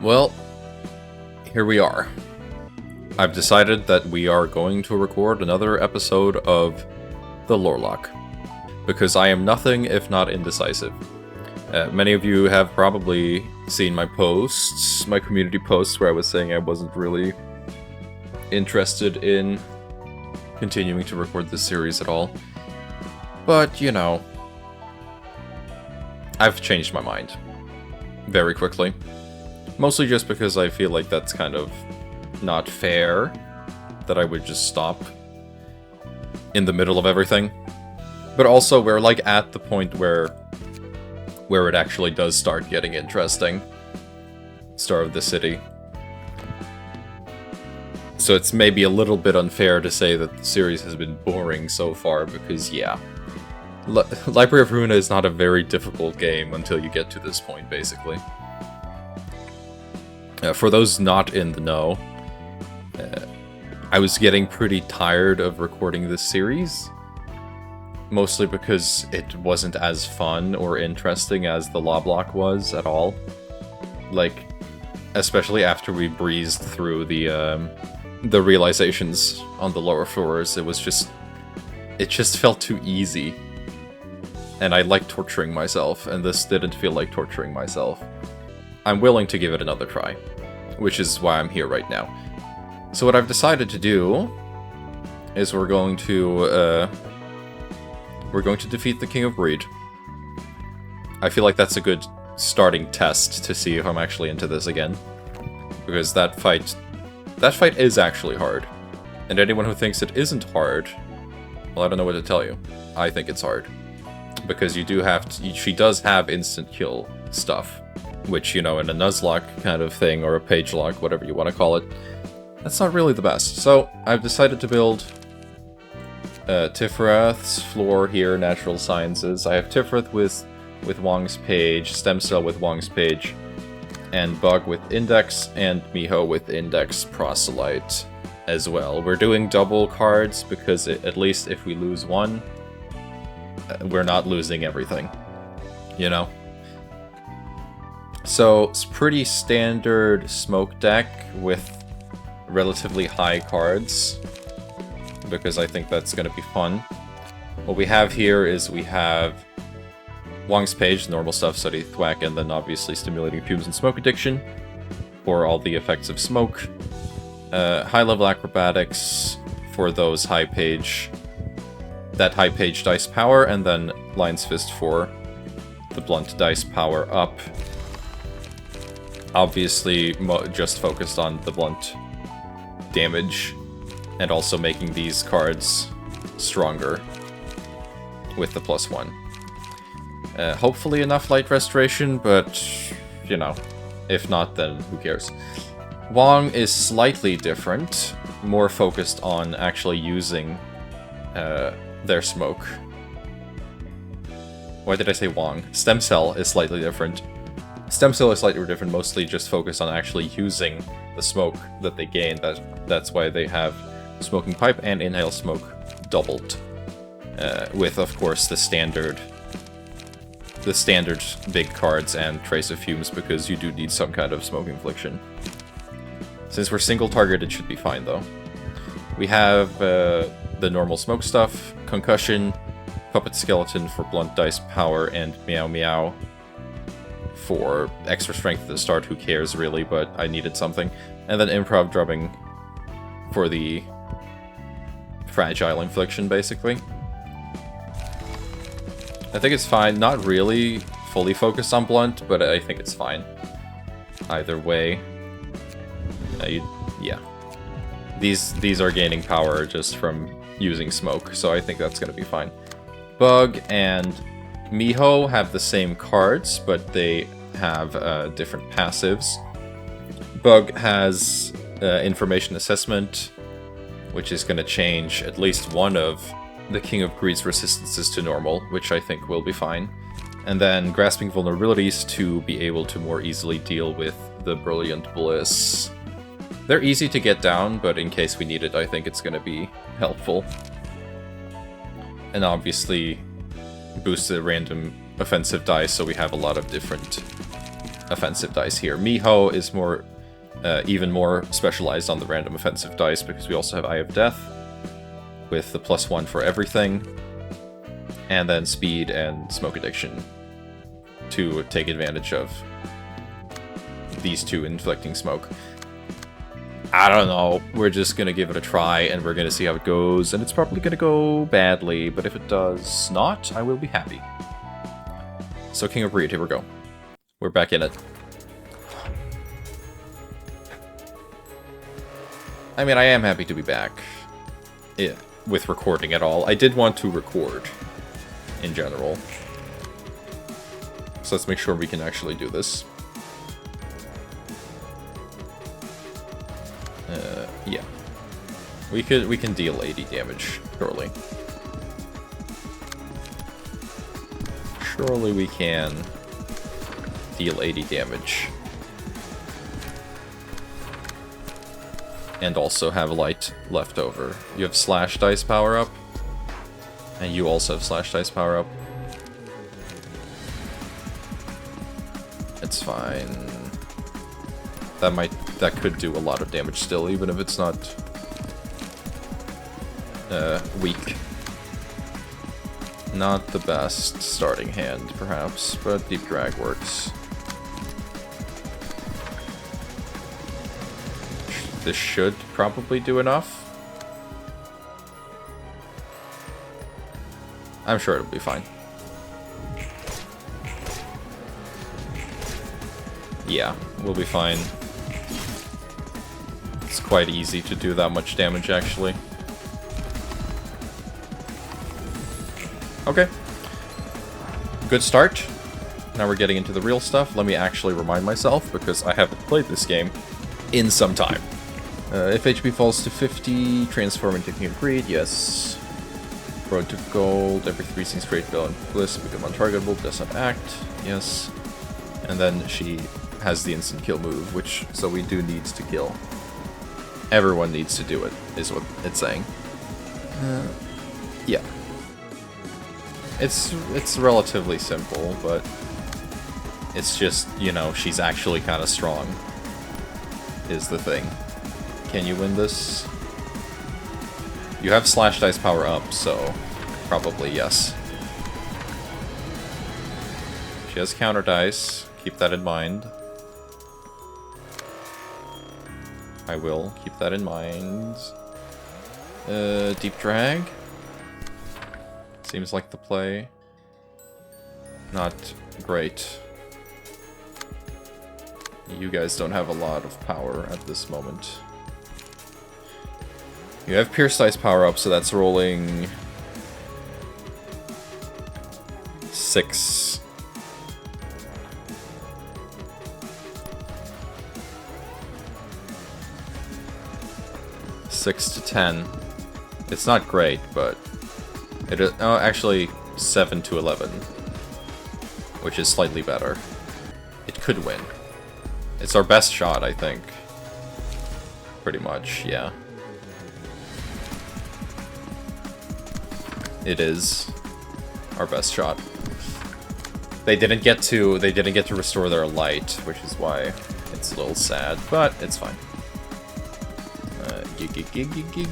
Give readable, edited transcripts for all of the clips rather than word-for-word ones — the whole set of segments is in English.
Well, here we are. I've decided that we are going to record another episode of the Lorelocke, because I am nothing if not indecisive. Many of you have probably seen my posts, my community posts, where I was saying I wasn't really interested in continuing to record this series at all. But, you know, I've changed my mind very quickly. Mostly just because I feel like that's kind of not fair, that I would just stop in the middle of everything. But also, we're like at the point where it actually does start getting interesting. Star of the City. So it's maybe a little bit unfair to say that the series has been boring so far, because yeah. Library of Ruina is not a very difficult game until you get to this point, basically. For those not in the know, I was getting pretty tired of recording this series. Mostly because it wasn't as fun or interesting as the Loblock was at all. Like, especially after we breezed through the realizations on the lower floors, it just felt too easy. And I like torturing myself, and this didn't feel like torturing myself. I'm willing to give it another try, which is why I'm here right now. So what I've decided to do is we're going to defeat the King of Greed. I feel like that's a good starting test to see if I'm actually into this again. Because that fight is actually hard. And anyone who thinks it isn't hard, well, I don't know what to tell you. I think it's hard. Because you do have to, she does have instant kill stuff. Which, you know, in a Nuzlocke kind of thing, or a page lock, whatever you want to call it, that's not really the best. So, I've decided to build Tiferath's floor here, Natural Sciences. I have Tiferath with Wong's Page, Stem Cell with Wong's Page, and Bug with Index, and Miho with Index Proselyte as well. We're doing double cards because at least if we lose one, we're not losing everything, you know? So, it's pretty standard smoke deck with relatively high cards, because I think that's going to be fun. What we have here is we have Wong's Page, normal stuff, Steady Thwack, and then obviously Stimulating Fumes and Smoke Addiction for all the effects of smoke. High-level Acrobatics for those high page dice power, and then Lion's Fist for the blunt dice power up. Obviously, just focused on the blunt damage, and also making these cards stronger with the +1. Hopefully enough light restoration, but, you know, if not, then who cares. Wong is slightly different, more focused on actually using their smoke. Why did I say Wong? Stem Cell is slightly different. Stem Cell is slightly different, mostly just focused on actually using the smoke that they gain. That's why they have Smoking Pipe and Inhale Smoke doubled. With, of course, the standard big cards and Trace of Fumes, because you do need some kind of smoke infliction. Since we're single target, it should be fine, though. We have the normal smoke stuff, Concussion, Puppet Skeleton for blunt dice power, and Meow Meow for extra strength at the start. Who cares, really, but I needed something. And then Improv Drubbing for the fragile infliction, basically. I think it's fine. Not really fully focused on blunt, but I think it's fine. Either way. Yeah. These are gaining power just from using smoke, so I think that's going to be fine. Bug and Miho have the same cards, but they have different passives. Bug has Information Assessment, which is going to change at least one of the King of Greed's resistances to normal, which I think will be fine. And then Grasping Vulnerabilities to be able to more easily deal with the Brilliant Bliss. They're easy to get down, but in case we need it, I think it's going to be helpful. And obviously boost the random offensive dice, so we have a lot of different offensive dice here. Miho is more, even more specialized on the random offensive dice because we also have Eye of Death with the +1 for everything, and then Speed and Smoke Addiction to take advantage of these two inflicting smoke. I don't know. We're just gonna give it a try, and we're gonna see how it goes, and it's probably gonna go badly, but if it does not, I will be happy. So King of Breed, here we go. We're back in it. I mean, I am happy to be back. Yeah, with recording at all. I did want to record, in general. So let's make sure we can actually do this. Yeah. We can deal 80 damage, surely. Surely we can deal 80 damage. And also have light left over. You have slash dice power up. And you also have slash dice power up. It's fine. That could do a lot of damage still, even if it's not weak. Not the best starting hand, perhaps, but Deep Drag works. This should probably do enough. I'm sure it'll be fine. Yeah, we'll be fine. It's quite easy to do that much damage, actually. Okay. Good start. Now we're getting into the real stuff. Let me actually remind myself, because I haven't played this game in some time. If HP falls to 50, transform into King of Greed, yes. Road to Gold, every 3 scenes create Villain Bliss, become untargetable, does not act, yes. And then she has the instant kill move, which, so we do need to kill. Everyone needs to do it, is what it's saying. Yeah. It's relatively simple, but it's just, you know, she's actually kind of strong, is the thing. Can you win this? You have slash dice power up, so probably yes. She has counter dice, keep that in mind. I will keep that in mind. Deep Drag. Seems like the play. Not great. You guys don't have a lot of power at this moment. You have Pierce Dice power up, so that's rolling 6. To 10. It's not great, but it is, oh, actually 7 to 11, which is slightly better. It could win. It's our best shot, I think. Pretty much, yeah. It is our best shot. They didn't get to restore their light, which is why it's a little sad, but it's fine. Gig.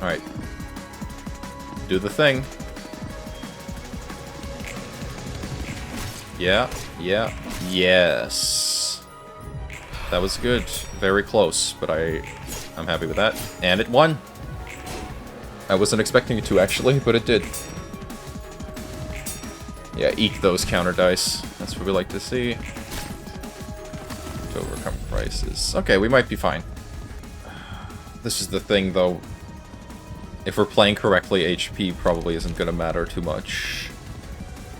Alright. Do the thing. Yeah. Yes. That was good. Very close, but I'm happy with that. And it won! I wasn't expecting it to, actually, but it did. Yeah, eke those counter dice. That's what we like to see. To overcome prices. Okay, we might be fine. This is the thing, though. If we're playing correctly, HP probably isn't going to matter too much.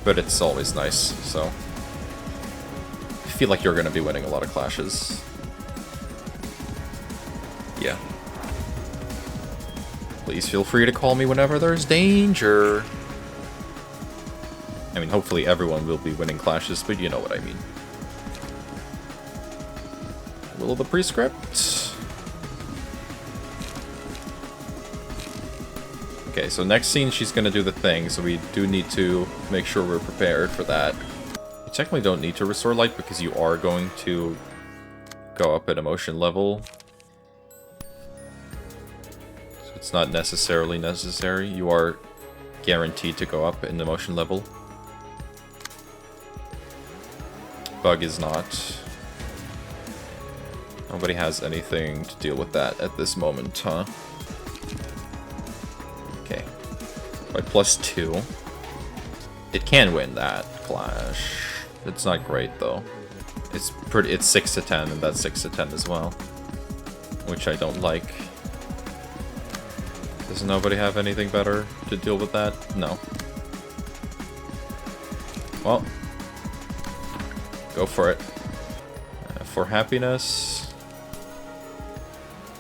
But it's always nice, so... I feel like you're going to be winning a lot of clashes. Yeah. Please feel free to call me whenever there's danger. I mean, hopefully everyone will be winning clashes, but you know what I mean. Will of the Prescript. Okay, so next scene she's gonna do the thing, so we do need to make sure we're prepared for that. technically don't need to restore light because you are going to go up at emotion level. So it's not necessarily necessary. You are guaranteed to go up in emotion level. Bug is not. Nobody has anything to deal with that at this moment, huh? Okay. By +2. It can win that clash. It's not great though. It's 6 to 10 and that's 6 to 10 as well. Which I don't like. Does nobody have anything better to deal with that? No. Well, go for it. For happiness.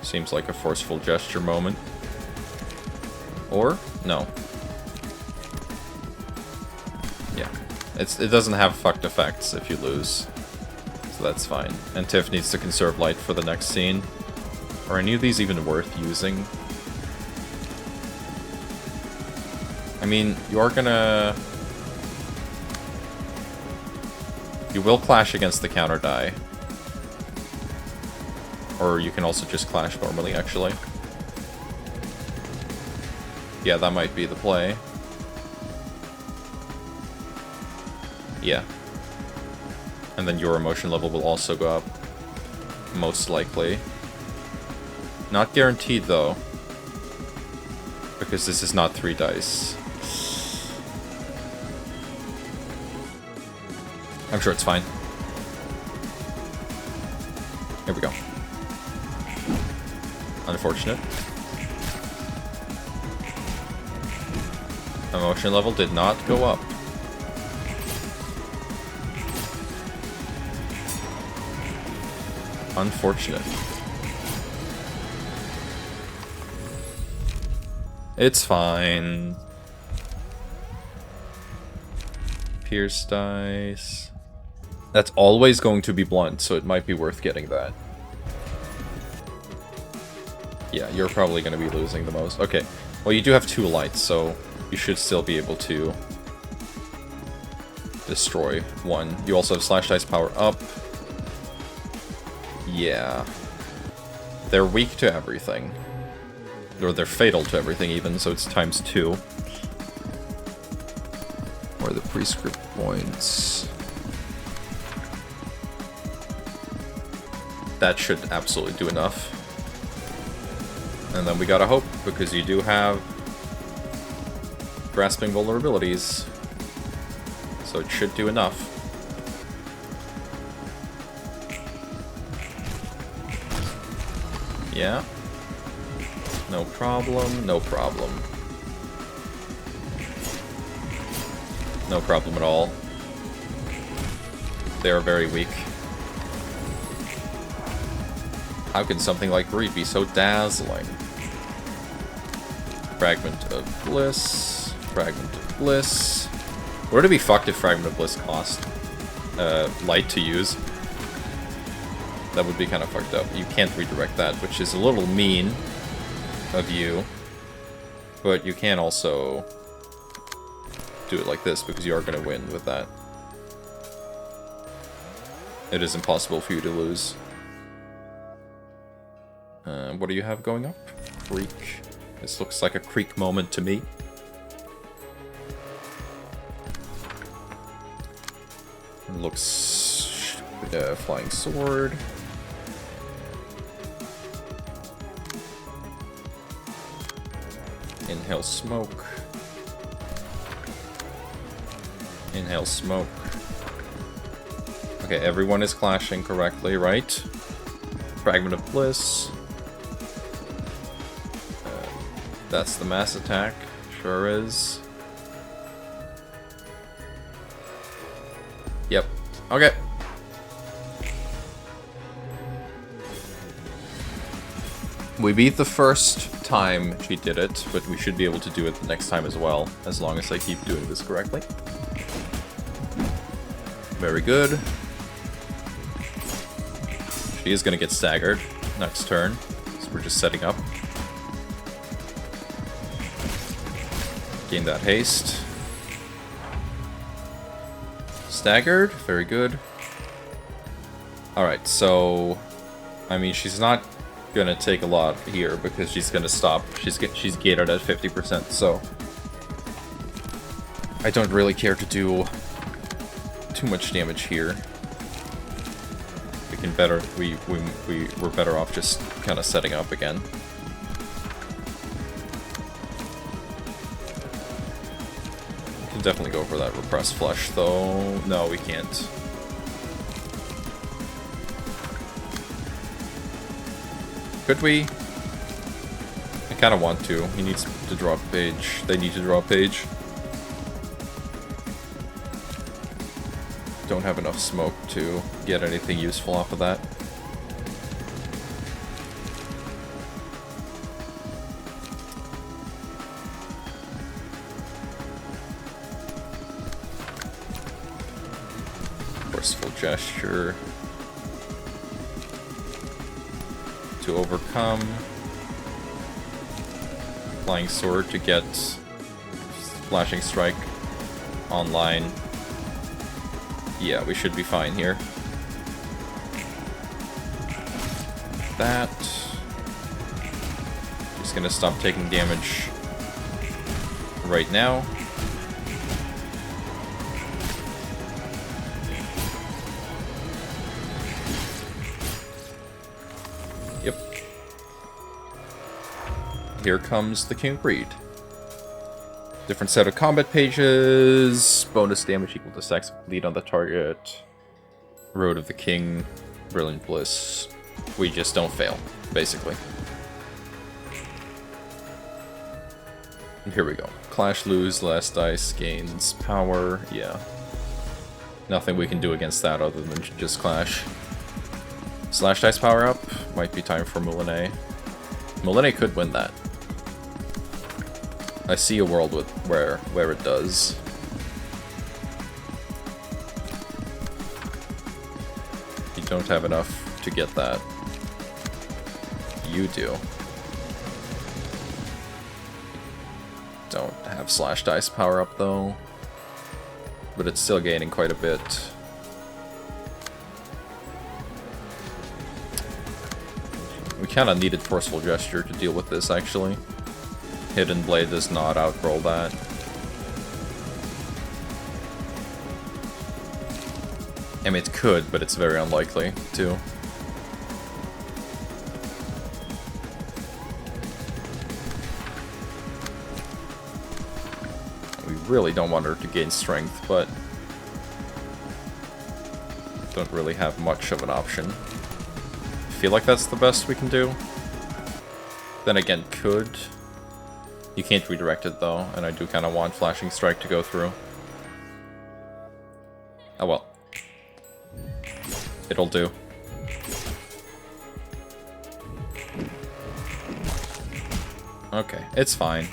Seems like a forceful gesture moment. Or? No. Yeah. It doesn't have fucked effects if you lose. So that's fine. And Tiff needs to conserve light for the next scene. Are any of these even worth using? I mean, you are gonna... You will clash against the counter die. Or you can also just clash normally, actually. Yeah, that might be the play. Yeah. And then your emotion level will also go up. Most likely. Not guaranteed, though. Because this is not 3 dice. I'm sure it's fine. Here we go. Unfortunate. Emotion level did not go up. Unfortunate. It's fine. Pierce dice. That's always going to be blunt, so it might be worth getting that. Yeah, you're probably going to be losing the most. Okay, well you do have 2 lights, so you should still be able to destroy 1. You also have slash dice power up. Yeah. They're weak to everything. Or they're fatal to everything even, so it's ×2. Or the prescript points. That should absolutely do enough. And then we gotta hope, because you do have grasping vulnerabilities. So it should do enough. Yeah. No problem, no problem. No problem at all. They are very weak. How can something like greed be so dazzling? Fragment of Bliss. Fragment of Bliss. Would it be fucked if Fragment of Bliss cost light to use? That would be kind of fucked up. You can't redirect that, which is a little mean of you. But you can also do it like this, because you are going to win with that. It is impossible for you to lose. What do you have going up? Creek. This looks like a creek moment to me. It looks... flying sword. Inhale smoke. Inhale smoke. Okay, everyone is clashing correctly, right? Fragment of Bliss. That's the mass attack. Sure is. Yep. Okay. We beat the first time she did it, but we should be able to do it the next time as well, as long as I keep doing this correctly. Very good. She is going to get staggered next turn, so we're just setting up. Gain that haste. Staggered, very good. Alright, so... I mean, she's not gonna take a lot here because she's gonna stop. She's gated at 50%, so... I don't really care to do too much damage here. We can better... we're better off just kind of setting up again. We can definitely go for that repressed flush, though. No, we can't. Could we? I kind of want to. He needs to draw a page. They need to draw a page. Don't have enough smoke to get anything useful off of that. Forceful gesture. To overcome. Flying sword to get flashing strike online. Yeah, we should be fine here. That. Just gonna stop taking damage right now. Yep. Here comes the King Breed. Different set of combat pages. Bonus damage equal to sex. Lead on the target. Road of the King. Brilliant Bliss. We just don't fail, basically. And here we go. Clash, lose, last dice, gains power. Yeah. Nothing we can do against that other than just clash. Slash dice power up. Might be time for Moulinet. Moulinet could win that. I see a world with where it does. You don't have enough to get that. You do. Don't have slash dice power up though. But it's still gaining quite a bit. We kinda needed Forceful Gesture to deal with this actually. Hidden Blade does not outroll that. I mean, it could, but it's very unlikely, too. We really don't want her to gain strength, but don't really have much of an option. I feel like that's the best we can do. Then again, could... You can't redirect it though, and I do kind of want Flashing Strike to go through. Oh well. It'll do. Okay, it's fine.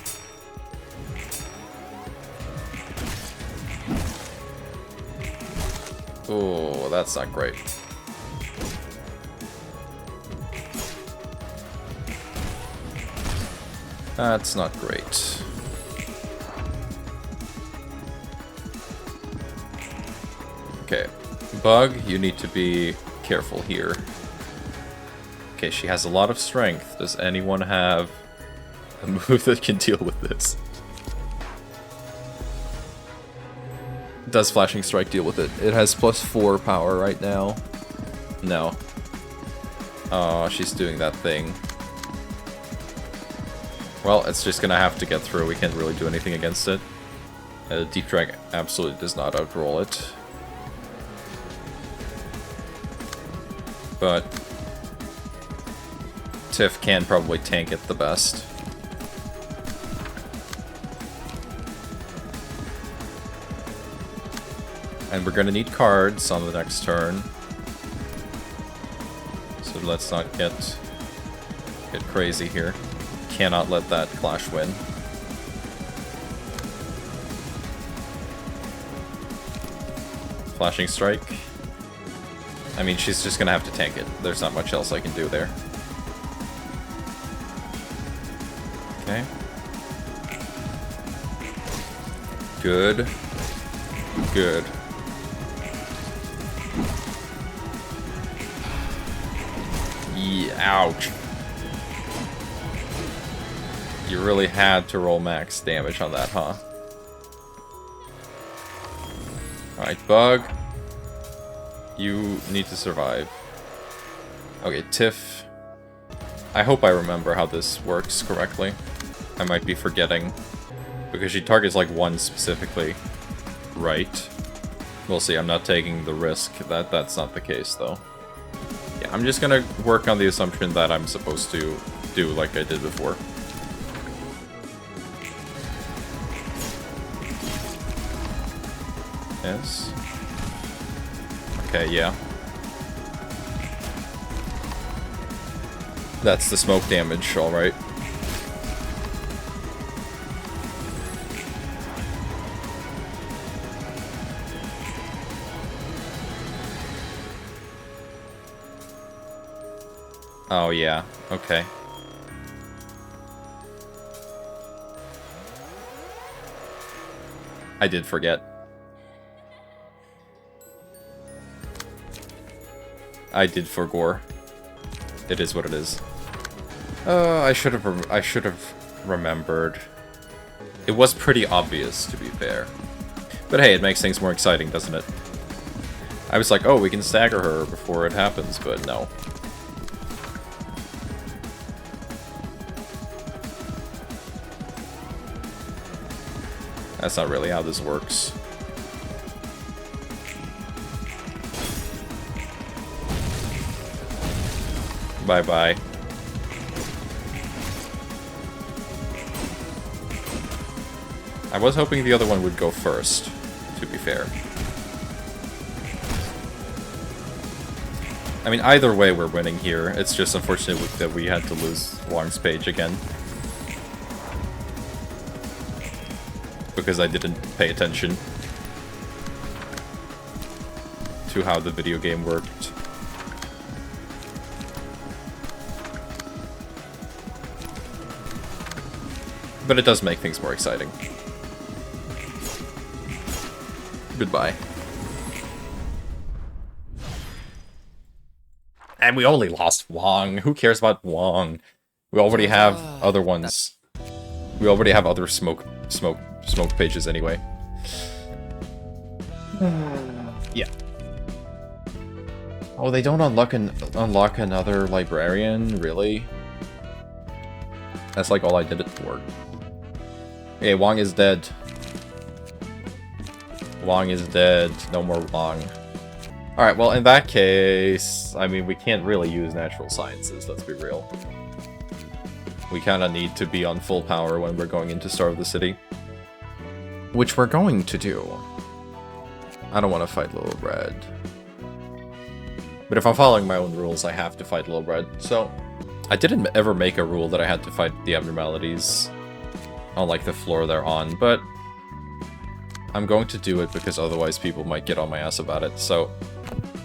Oh, that's not great. That's not great. Okay. Bug, you need to be careful here. Okay, she has a lot of strength. Does anyone have a move that can deal with this? Does Flashing Strike deal with it? It has +4 power right now. No. Oh, she's doing that thing. Well, it's just gonna have to get through. We can't really do anything against it. Deep Drag absolutely does not outroll it. But Tiff can probably tank it the best. And we're gonna need cards on the next turn. So let's not get crazy here. Cannot let that clash win. Flashing Strike. I mean, she's just gonna have to tank it. There's not much else I can do there. Okay. Good. Good. Ouch. You really had to roll max damage on that, huh? Alright, Bug. You need to survive. Okay, Tiff. I hope I remember how this works correctly. I might be forgetting. Because she targets like one specifically. Right. We'll see, I'm not taking the risk. That's not the case, though. Yeah, I'm just gonna work on the assumption that I'm supposed to do like I did before. Yes. Okay, yeah. That's the smoke damage, alright. Oh, yeah. Okay. I did forget. I did forgore. It is what it is. I should have remembered. It was pretty obvious, to be fair. But hey, it makes things more exciting, doesn't it? I was like, oh, we can stagger her before it happens, but no. That's not really how this works. Bye-bye. I was hoping the other one would go first, to be fair. I mean, either way we're winning here. It's just unfortunate that we had to lose Wong's page again. Because I didn't pay attention to how the video game worked. But it does make things more exciting. Goodbye. And we only lost Wong. Who cares about Wong? We already have other ones. We already have other smoke pages anyway. Yeah. Oh, they don't unlock another librarian, really? That's like all I did it for. Okay, Wong is dead. Wong is dead. No more Wong. Alright, well, in that case, I mean, we can't really use natural sciences, let's be real. We kind of need to be on full power when we're going into Starve the City. Which we're going to do. I don't want to fight Little Red. But if I'm following my own rules, I have to fight Little Red. So, I didn't ever make a rule that I had to fight the abnormalities on, like, the floor they're on, but I'm going to do it because otherwise people might get on my ass about it. So,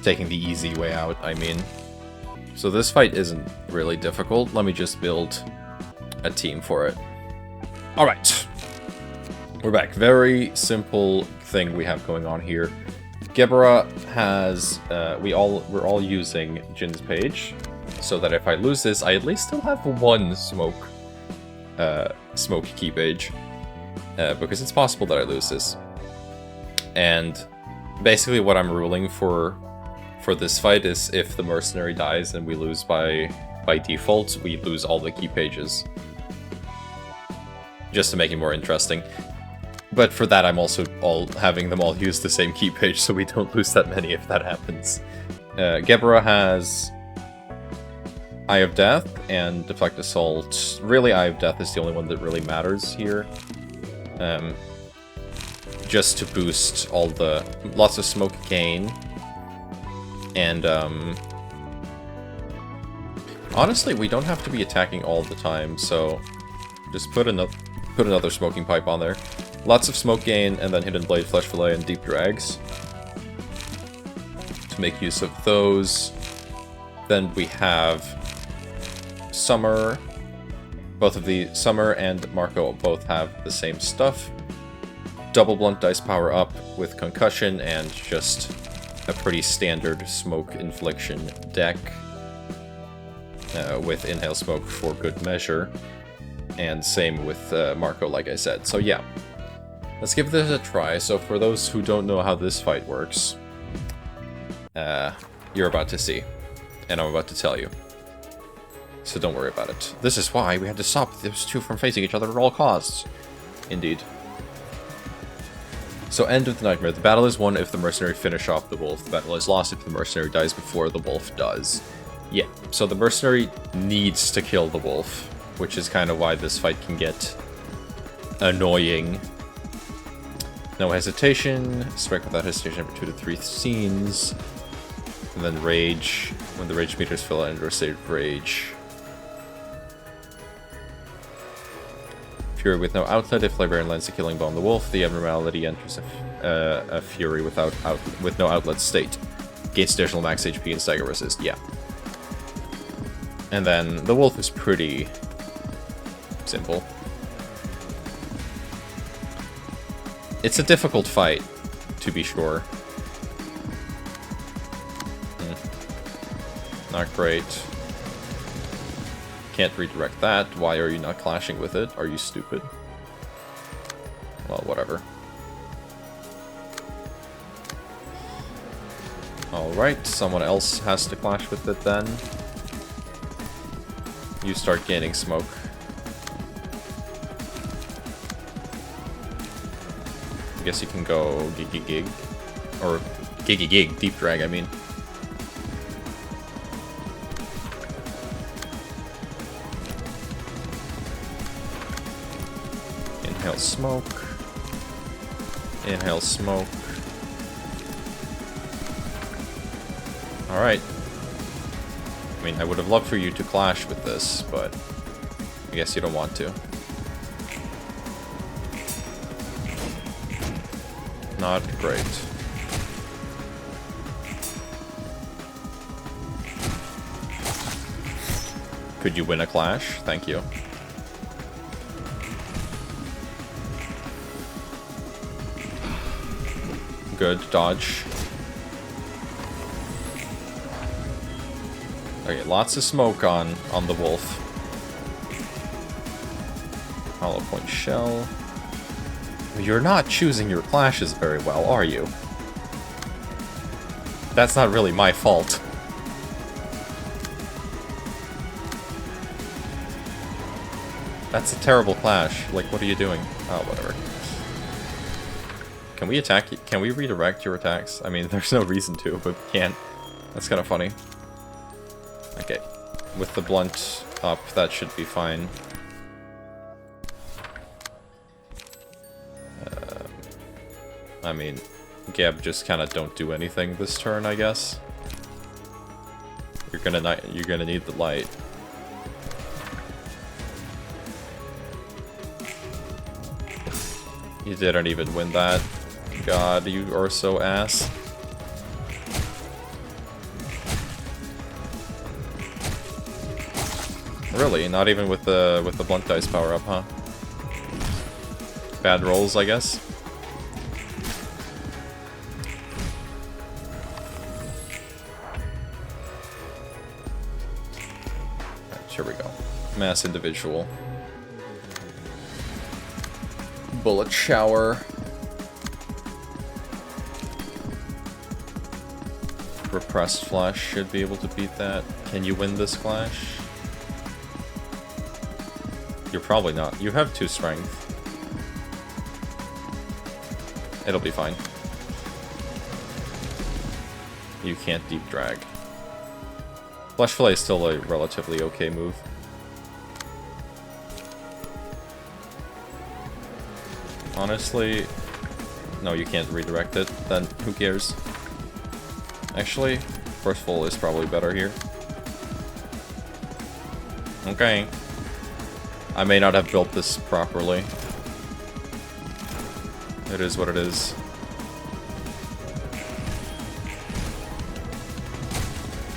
taking the easy way out, I mean. So this fight isn't really difficult. Let me just build a team for it. Alright. We're back. Very simple thing we have going on here. Gebera has... we're all using Jin's page, so that if I lose this, I at least still have one smoke key page. Because it's possible that I lose this. And basically what I'm ruling for this fight is if the mercenary dies and we lose by default, we lose all the key pages. Just to make it more interesting. But for that, I'm also having them all use the same key page, so we don't lose that many if that happens. Gebera has Eye of Death and Deflect Assault. Really, Eye of Death is the only one that really matters here. Just to boost all the... lots of smoke gain. And, honestly, we don't have to be attacking all the time, so... just put another smoking pipe on there. Lots of smoke gain, and then Hidden Blade, Flesh Fillet, and Deep Drags. To make use of those. Then we have... Summer. Both of the Summer and Marco both have the same stuff. Double Blunt Dice power up with Concussion, and just a pretty standard smoke infliction deck. with Inhale Smoke for good measure. And same with Marco, like I said. So yeah, let's give this a try. So for those who don't know how this fight works, you're about to see. And I'm about to tell you. So don't worry about it. This is why we had to stop those two from facing each other at all costs. Indeed. So end of the nightmare. The battle is won if the mercenary finish off the wolf. The battle is lost if the mercenary dies before the wolf does. Yeah, so the mercenary needs to kill the wolf, which is kind of why this fight can get annoying. No hesitation. Strike without hesitation every 2 to 3 scenes. And then rage. When the rage meters fill out under a state of rage. Fury with no outlet. If Librarian lands a killing blow on the wolf, the abnormality enters a fury with no outlet state. Gains additional max HP and stagger resist. Yeah. And then the wolf is pretty simple. It's a difficult fight, to be sure. Not great. Can't redirect that. Why are you not clashing with it? Are you stupid? Well, whatever. Alright, someone else has to clash with it then. You start gaining smoke. I guess you can go Giggy Gig. Or Giggy Gig, Deep Drag, I mean. Inhale smoke. Inhale smoke. Alright. I mean, I would have loved for you to clash with this, but I guess you don't want to. Not great. Could you win a clash? Thank you. Good, dodge. Okay, lots of smoke on the wolf. Hollow point shell. You're not choosing your clashes very well, are you? That's not really my fault. That's a terrible clash. Like, what are you doing? Oh, whatever. Can we attack you? Can we redirect your attacks? I mean, there's no reason to, but we can't. That's kind of funny. Okay. With the blunt up, that should be fine. I mean, Gab just kind of don't do anything this turn, I guess. You're gonna need the light. You didn't even win that. God, you are so ass. Really? Not even with the blunt dice power up, huh? Bad rolls, I guess. Right, here we go. Mass individual. Bullet shower. Repressed flash should be able to beat that. Can you win this clash? You're probably not. You have 2 strength. It'll be fine. You can't deep drag. Flash Fillet is still a relatively okay move. Honestly, no, you can't redirect it, then who cares? Actually, Forceful is probably better here. Okay. I may not have built this properly. It is what it is.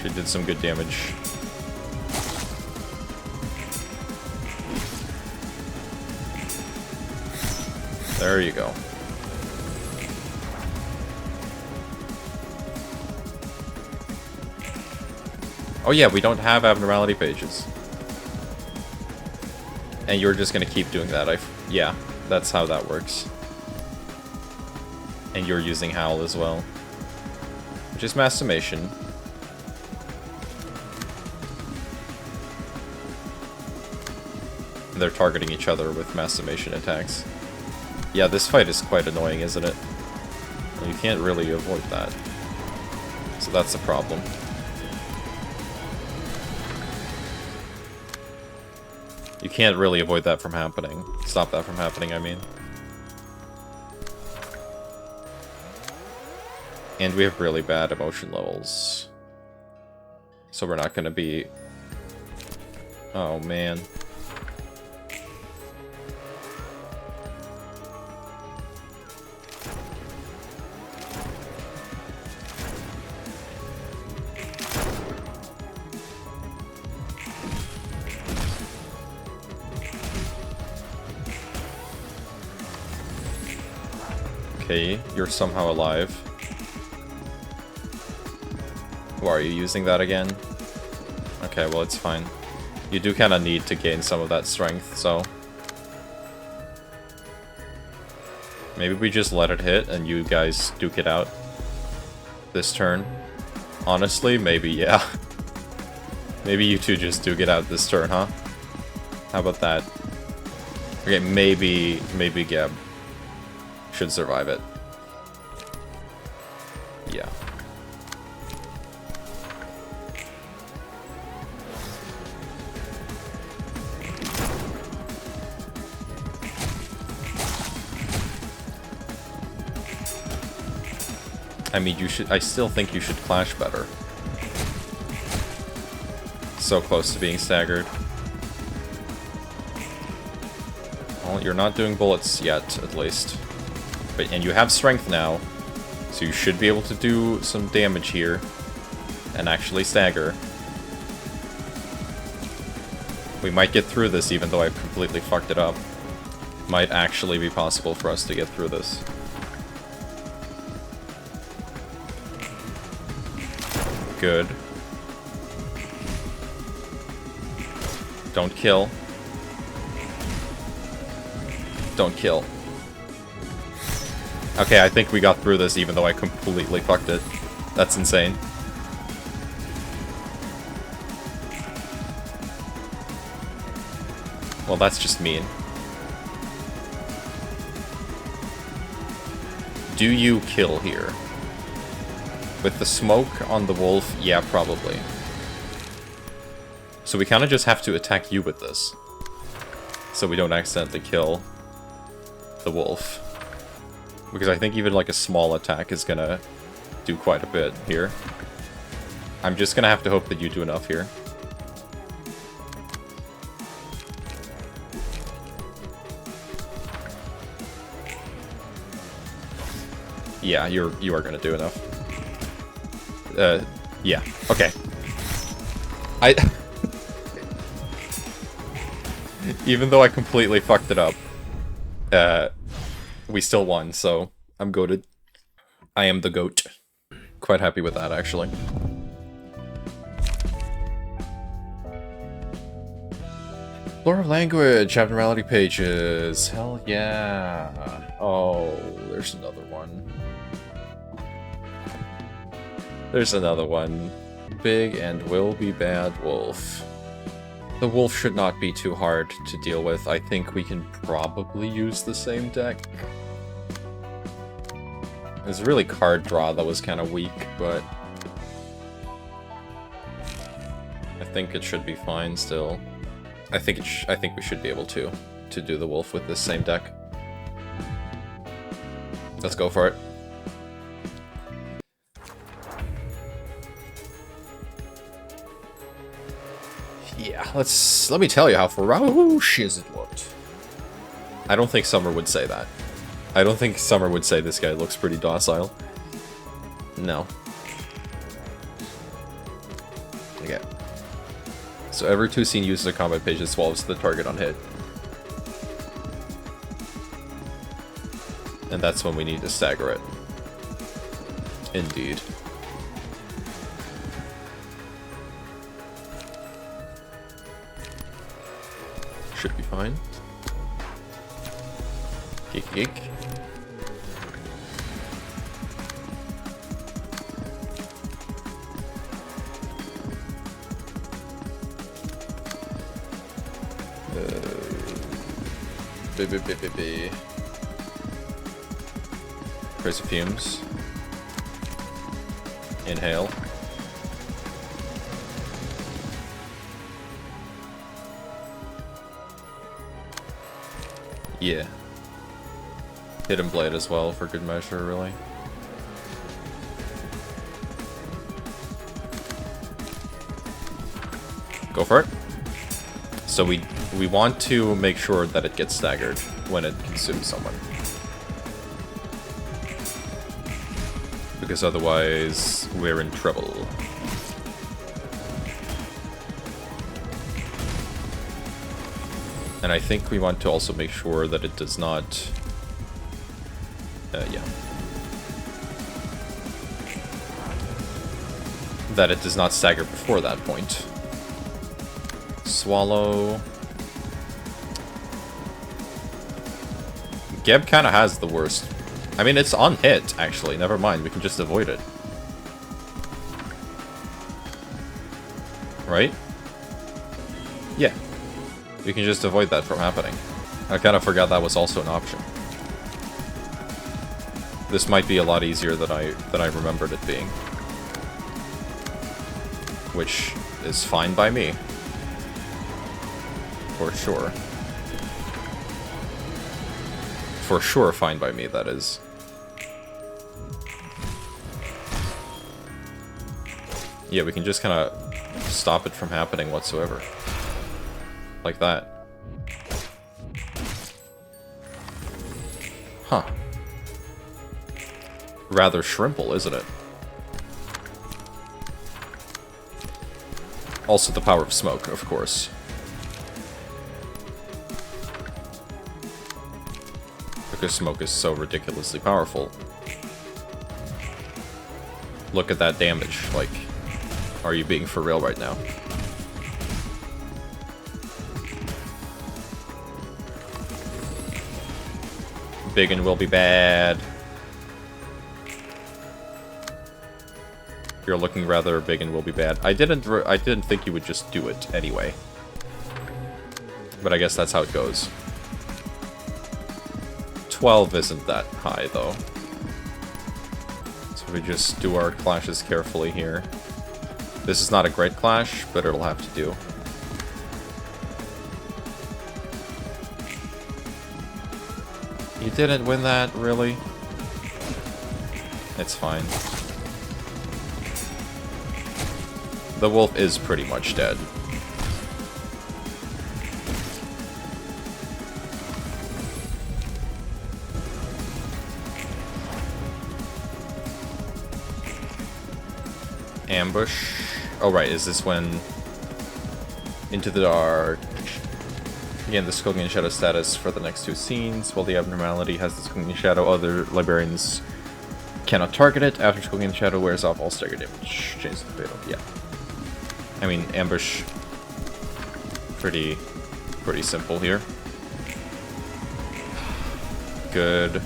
She did some good damage. There you go. Oh yeah, we don't have abnormality pages. And you're just gonna keep doing that. Yeah, that's how that works. And you're using Howl as well. Which is mass summation. And they're targeting each other with mass summation attacks. Yeah, this fight is quite annoying, isn't it? Well, you can't really avoid that. So that's a problem. You can't really avoid that from happening. Stop that from happening, I mean. And we have really bad emotion levels. So we're not gonna be... Oh, man. Okay, you're somehow alive. Why are you using that again? Okay, well, it's fine. You do kind of need to gain some of that strength, so... Maybe we just let it hit and you guys duke it out this turn. Honestly, maybe, yeah. Maybe you two just duke it out this turn, huh? How about that? Okay, maybe Geb should survive it. Yeah. I mean, I still think you should clash better. So close to being staggered. Well, you're not doing bullets yet, at least. And you have strength now, so you should be able to do some damage here and actually stagger. We might get through this even though I completely fucked it up. Might actually be possible for us to get through this. Good. Don't kill. Don't kill. Okay, I think we got through this even though I completely fucked it. That's insane. Well, that's just mean. Do you kill here? With the smoke on the wolf, yeah, probably. So we kind of just have to attack you with this. So we don't accidentally kill the wolf. Because I think even like a small attack is gonna do quite a bit here. I'm just gonna have to hope that you do enough here. Yeah, you are gonna do enough. Yeah, okay. Even though I completely fucked it up, we still won, so I'm goated. I am the goat. Quite happy with that, actually. Lore of language, abnormality pages. Hell yeah. Oh, there's another one. There's another one. Big and will be bad wolf. The wolf should not be too hard to deal with. I think we can probably use the same deck. There's really card draw that was kind of weak, but I think it should be fine still. I think we should be able to do the wolf with this same deck. Let's go for it. Yeah, let me tell you how ferocious it looked. I don't think Summer would say that. I don't think Summer would say this guy looks pretty docile. No. Okay. So every 2 scene uses a combat page that swallows the target on hit. And that's when we need to stagger it. Indeed. Should be fine. Geek, geek. Trace of fumes. Inhale. Yeah. Hidden blade as well for good measure, really. Go for it. So we want to make sure that it gets staggered when it consumes someone. Because otherwise, we're in trouble. And I think we want to also make sure that it does not... yeah. That it does not stagger before that point. Swallow. Geb kind of has the worst. I mean, it's on hit, actually. Never mind, we can just avoid it. Right? Yeah. We can just avoid that from happening. I kind of forgot that was also an option. This might be a lot easier than I remembered it being. Which is fine by me. For sure. For sure fine by me, that is. Yeah, we can just kind of stop it from happening whatsoever. Like that. Huh. Rather shrimple, isn't it? Also the power of smoke, of course. Because smoke is so ridiculously powerful. Look at that damage, like, are you being for real right now? Big and will be bad. You're looking rather big and will be bad. I didn't think you would just do it anyway. But I guess that's how it goes. 12 isn't that high, though. So we just do our clashes carefully here. This is not a great clash, but it'll have to do. You didn't win that, really? It's fine. The wolf is pretty much dead. Ambush. Oh right, is this when... Into the dark. Again, the Skullgate and Shadow status for the next two scenes. While the abnormality has the Skullgate and Shadow, other librarians cannot target it. After Skullgate and Shadow wears off, all stagger damage. Change the fatal. Yeah. I mean, ambush. Pretty simple here. Good.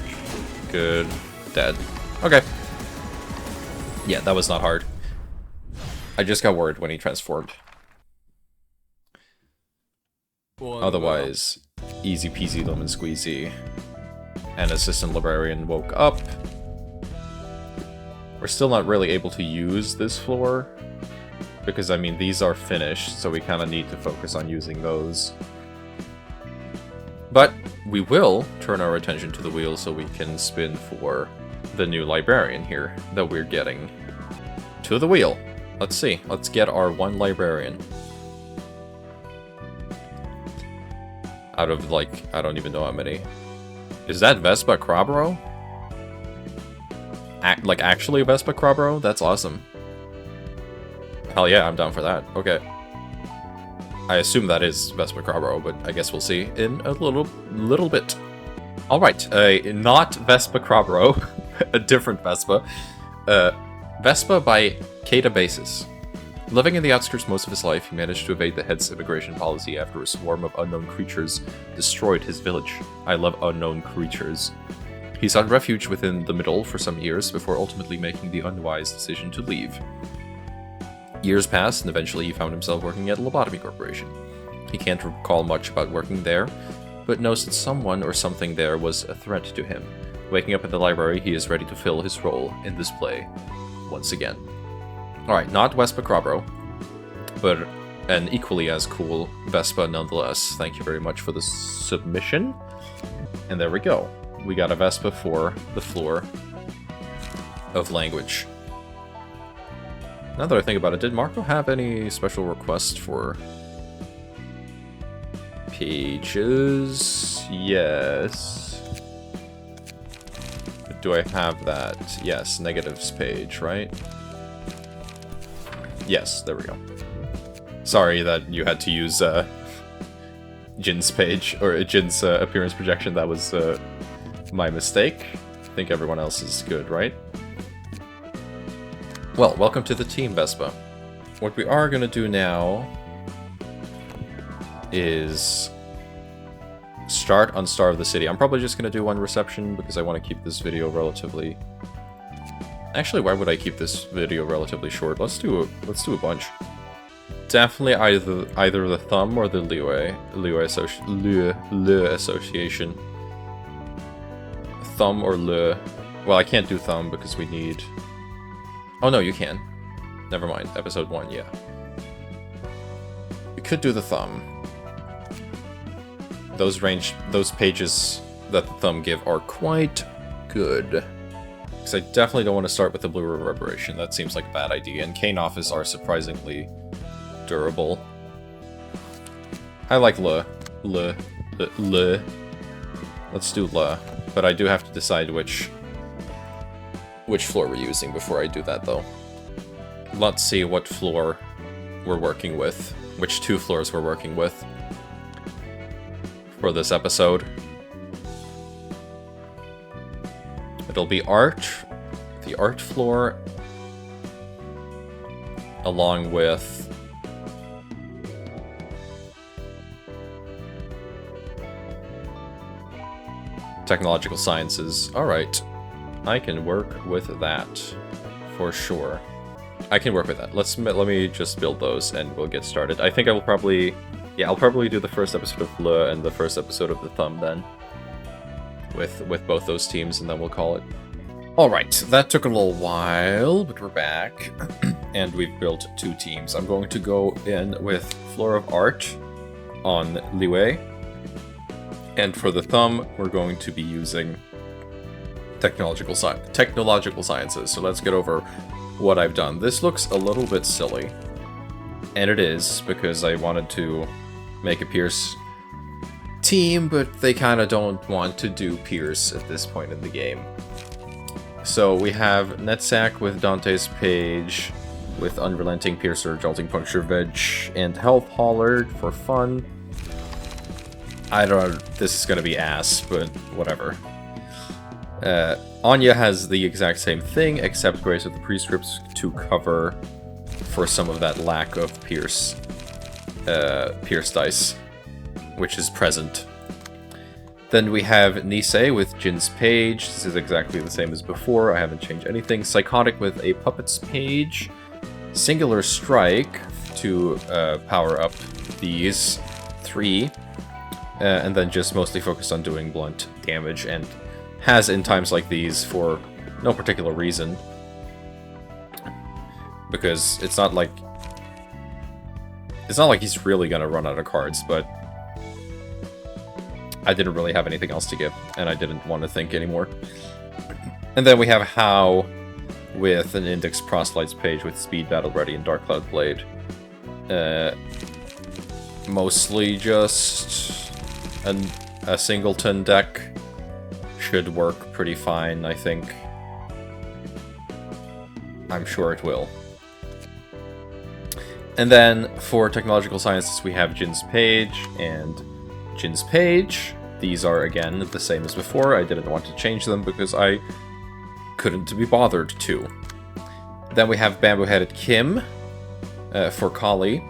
Good. Dead. Okay. Yeah, that was not hard. I just got worried when he transformed. Otherwise, easy peasy lemon squeezy. And Assistant Librarian woke up. We're still not really able to use this floor. Because, I mean, these are finished, so we kind of need to focus on using those. But we will turn our attention to the wheel so we can spin for the new Librarian here that we're getting. To the wheel. Let's see. Let's get our one Librarian. Out of, like, I don't even know how many. Is that Vespa Crabro? Like, actually Vespa Crabro? That's awesome. Hell yeah, I'm down for that. Okay. I assume that is Vespa Crabro, but I guess we'll see in a little bit. Alright, not Vespa Crabro. A different Vespa. Vespa by Kata Basis. Living in the outskirts most of his life, he managed to evade the head's immigration policy after a swarm of unknown creatures destroyed his village. I love unknown creatures. He sought refuge within the middle for some years before ultimately making the unwise decision to leave. Years passed, and eventually he found himself working at a lobotomy corporation. He can't recall much about working there, but knows that someone or something there was a threat to him. Waking up in the library, he is ready to fill his role in this play once again. Alright, not Vespa Crabro, but an equally as cool Vespa nonetheless. Thank you very much for the submission. And there we go. We got a Vespa for the floor of language. Now that I think about it, did Marco have any special requests for pages? Yes. Do I have that? Yes, negatives page, right? Yes, there we go. Sorry that you had to use Jin's page, or Jin's appearance projection. That was my mistake. I think everyone else is good, right? Well, welcome to the team, Vespa. What we are going to do now is start on Star of the City. I'm probably just going to do one reception because I want to keep this video relatively... Actually, why would I keep this video relatively short? Let's do a bunch. Definitely either the Thumb or the Le Association. Thumb or Le. Well, I can't do Thumb because we need... Oh no, you can. Never mind. Episode 1, yeah. We could do the Thumb. Those pages that the Thumb give are quite good. Because I definitely don't want to start with the Blue Reverberation. That seems like a bad idea. And Cane Office are surprisingly durable. I like Le. Let's do Le. But I do have to decide which floor we're using before I do that, though. Let's see what floor we're working with. Which 2 floors we're working with for this episode. It'll be art, the art floor, along with technological sciences. Alright, I can work with that, for sure. I can work with that. Let me just build those and we'll get started. I think I will probably... Yeah, I'll probably do the first episode of Le and the first episode of the Thumb then. With both those teams, and then we'll call it. Alright, that took a little while, but we're back. And we've built 2 teams. I'm going to go in with Floor of Art on Liwei. And for the Thumb, we're going to be using technological sciences. So let's get over what I've done. This looks a little bit silly. And it is, because I wanted to make a Pierce team, but they kind of don't want to do Pierce at this point in the game. So we have Netsack with Dante's Page, with Unrelenting Piercer, Jolting Puncture, Veg, and Health Hollard for fun. I don't know, this is gonna be ass, but whatever. Anya has the exact same thing, except Grace with the Prescripts to cover for some of that lack of Pierce dice, which is present. Then we have Nisei with Jin's Page. This is exactly the same as before. I haven't changed anything. Psychotic with a Puppet's Page. Singular Strike to power up these 3. And then just mostly focused on doing blunt damage, and has in times like these for no particular reason. Because it's not like he's really gonna run out of cards, but I didn't really have anything else to give, and I didn't want to think anymore. And then we have How with an Index Proselytes Page with Speed, Battle Ready, and Dark Cloud Blade. Mostly just a singleton deck should work pretty fine, I think. I'm sure it will. And then for technological sciences, we have Jin's Page and Jin's Page. These are, again, the same as before. I didn't want to change them because I couldn't be bothered to. Then we have Bamboo-Headed Kim for Kali,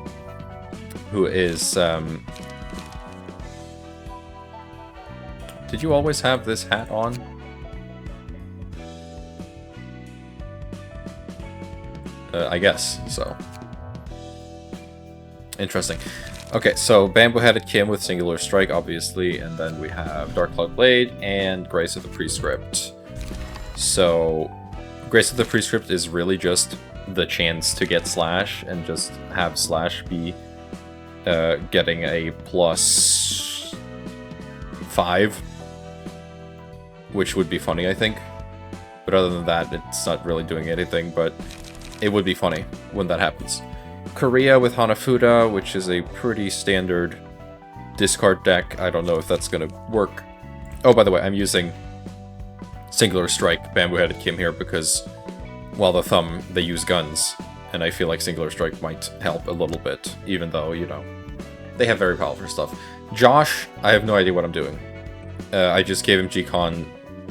who is... Did you always have this hat on? I guess so. Interesting. Okay, so Bamboo-Headed Kim with Singular Strike, obviously, and then we have Dark Cloud Blade and Grace of the Prescript. So, Grace of the Prescript is really just the chance to get Slash, and just have Slash be getting a +5, which would be funny, I think. But other than that, it's not really doing anything, but it would be funny when that happens. Korea with Hanafuda, which is a pretty standard discard deck. I don't know if that's gonna work. Oh, by the way, I'm using Singular Strike Bamboo-Headed Kim here because, while the Thumb, they use guns, and I feel like Singular Strike might help a little bit, even though, you know, they have very powerful stuff. Josh, I have no idea what I'm doing. I just gave him G-Con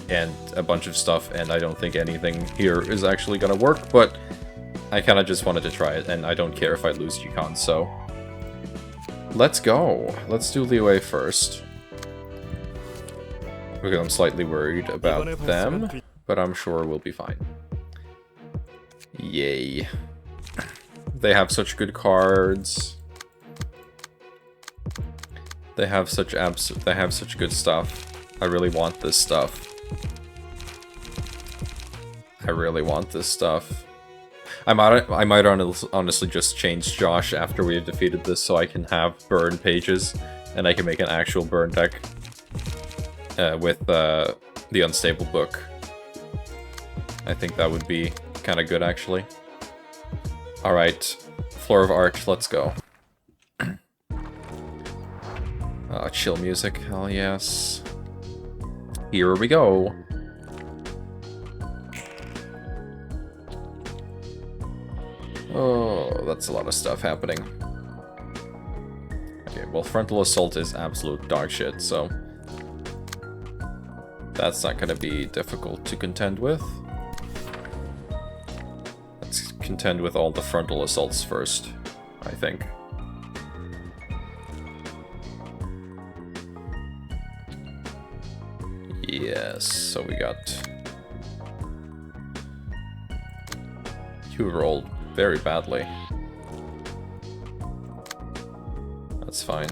and a bunch of stuff, and I don't think anything here is actually gonna work, but I kind of just wanted to try it, and I don't care if I lose G-Con, so... Let's go! Let's do Liyue first. Because I'm slightly worried about them, but I'm sure we'll be fine. Yay. They have such good cards. They have such good stuff. I really want this stuff. I really want this stuff. I might honestly just change Josh after we have defeated this so I can have burn pages, and I can make an actual burn deck with the Unstable book. I think that would be kind of good, actually. Alright, Floor of Arch, let's go. Chill music, hell yes. Here we go. Oh, that's a lot of stuff happening. Okay, well, Frontal Assault is absolute dog shit, so that's not gonna be difficult to contend with. Let's contend with all the Frontal Assaults first, I think. Yes, so we got... You rolled very badly. That's fine.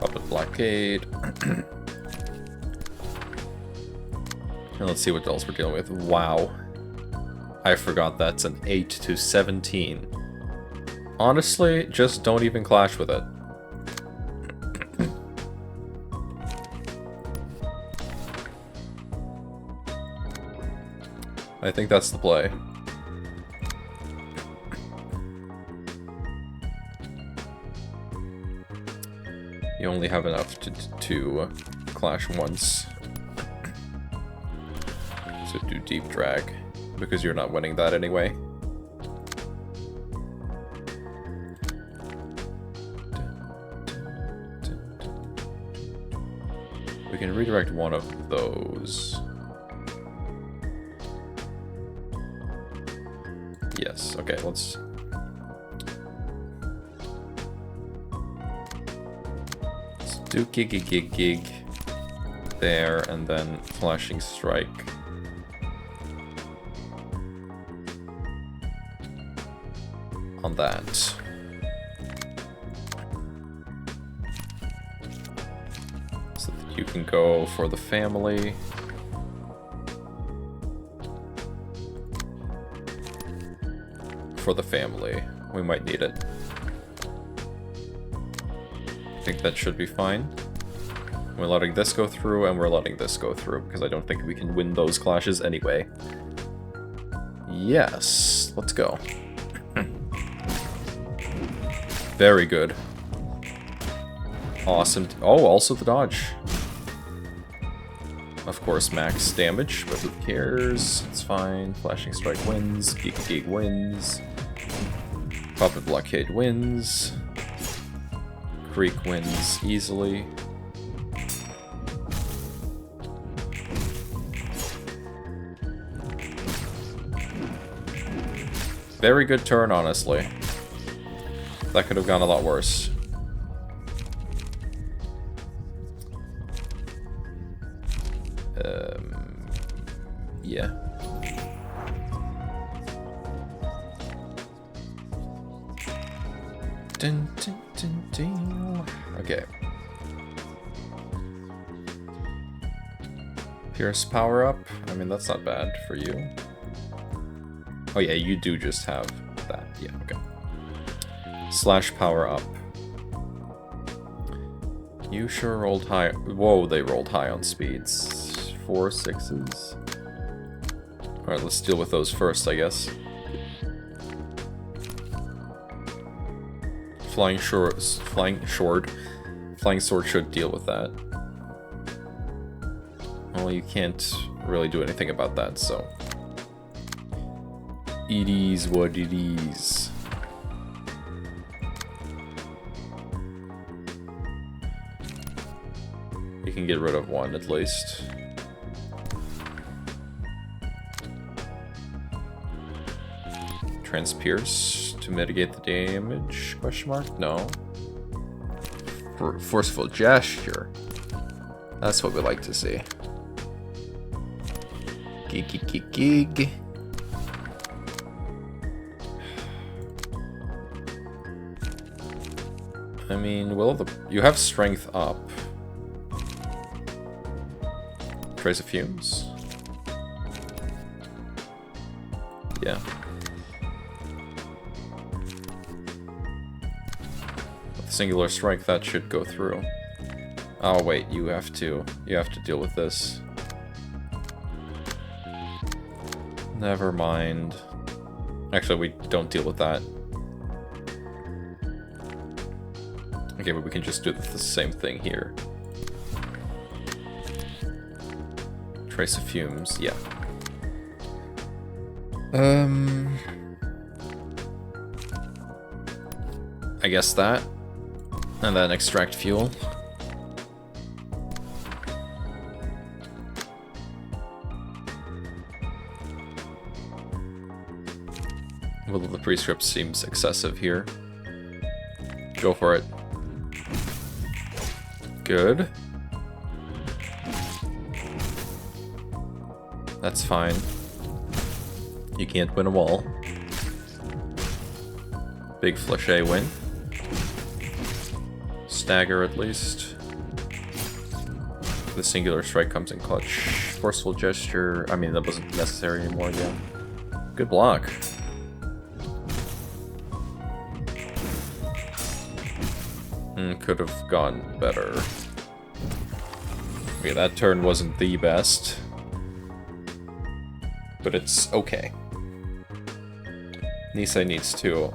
Puppet Blockade. And let's see what else we're dealing with. Wow. I forgot that's an 8 to 17. Honestly, just don't even clash with it. I think that's the play. You only have enough to clash once. So do Deep Drag, because you're not winning that anyway. We can redirect one of those. Yes, okay, let's... do gig there, and then Flashing Strike. On that. So that you can go for the family. For the family. We might need it. I think that should be fine. We're letting this go through, and we're letting this go through, because I don't think we can win those clashes anyway. Yes, let's go. Very good. Awesome. Oh, also the dodge. Of course, max damage, but who cares? It's fine. Flashing Strike wins. Gig wins. Puppet Blockade wins. Creek wins easily. Very good turn, honestly. That could have gone a lot worse. Yeah. Dun, dun, dun, dun. Okay. Pierce power up. I mean, that's not bad for you. Oh yeah, you do just have that. Yeah, okay. Slash power up. You sure rolled high. Whoa, they rolled high on speeds. 4 6s. Alright, let's deal with those first, I guess. Flying sword should deal with that. Well, you can't really do anything about that, so it is what it is. You can get rid of one at least. Transpierce to mitigate the damage? Question mark? No. For forceful gesture. That's what we like to see. Gig, gig, gig, gig. I mean, you have strength up. Trace of fumes. Yeah. With singular strength, that should go through. Oh wait, you have to deal with this. Never mind. Actually, we don't deal with that. Okay, but we can just do the same thing here. Trace of fumes, yeah. I guess that. And then extract fuel. Well, the prescript seems excessive here. Go for it. Good. That's fine. You can't win a wall. Big Fléché win. Stagger at least. The singular strike comes in clutch. Forceful gesture. I mean, that wasn't necessary anymore, yeah. Good block. Could have gone better. Okay, that turn wasn't the best. But it's okay. Nisei needs to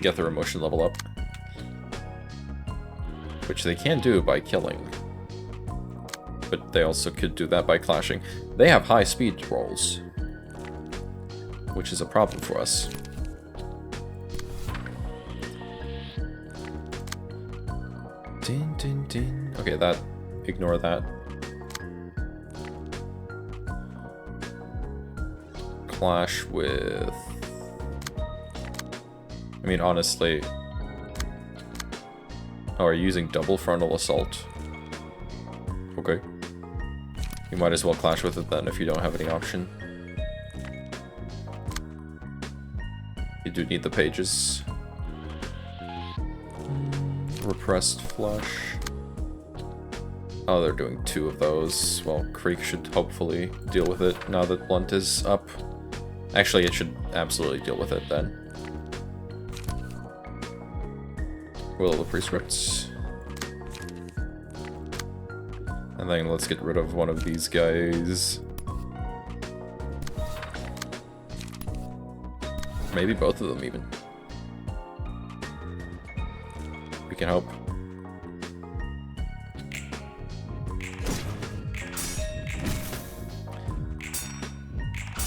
get their emotion level up. Which they can do by killing. But they also could do that by clashing. They have high speed rolls. Which is a problem for us. Din, din, din. Okay, ignore that. Clash with... I mean, honestly... Oh, are you using double frontal assault? Okay. You might as well clash with it then if you don't have any option. You do need the pages. Repressed flush. Oh, they're doing 2 of those. Well, Creek should hopefully deal with it now that Blunt is up. Actually, it should absolutely deal with it then. Will the prescripts. And then let's get rid of one of these guys. Maybe both of them even. We can hope.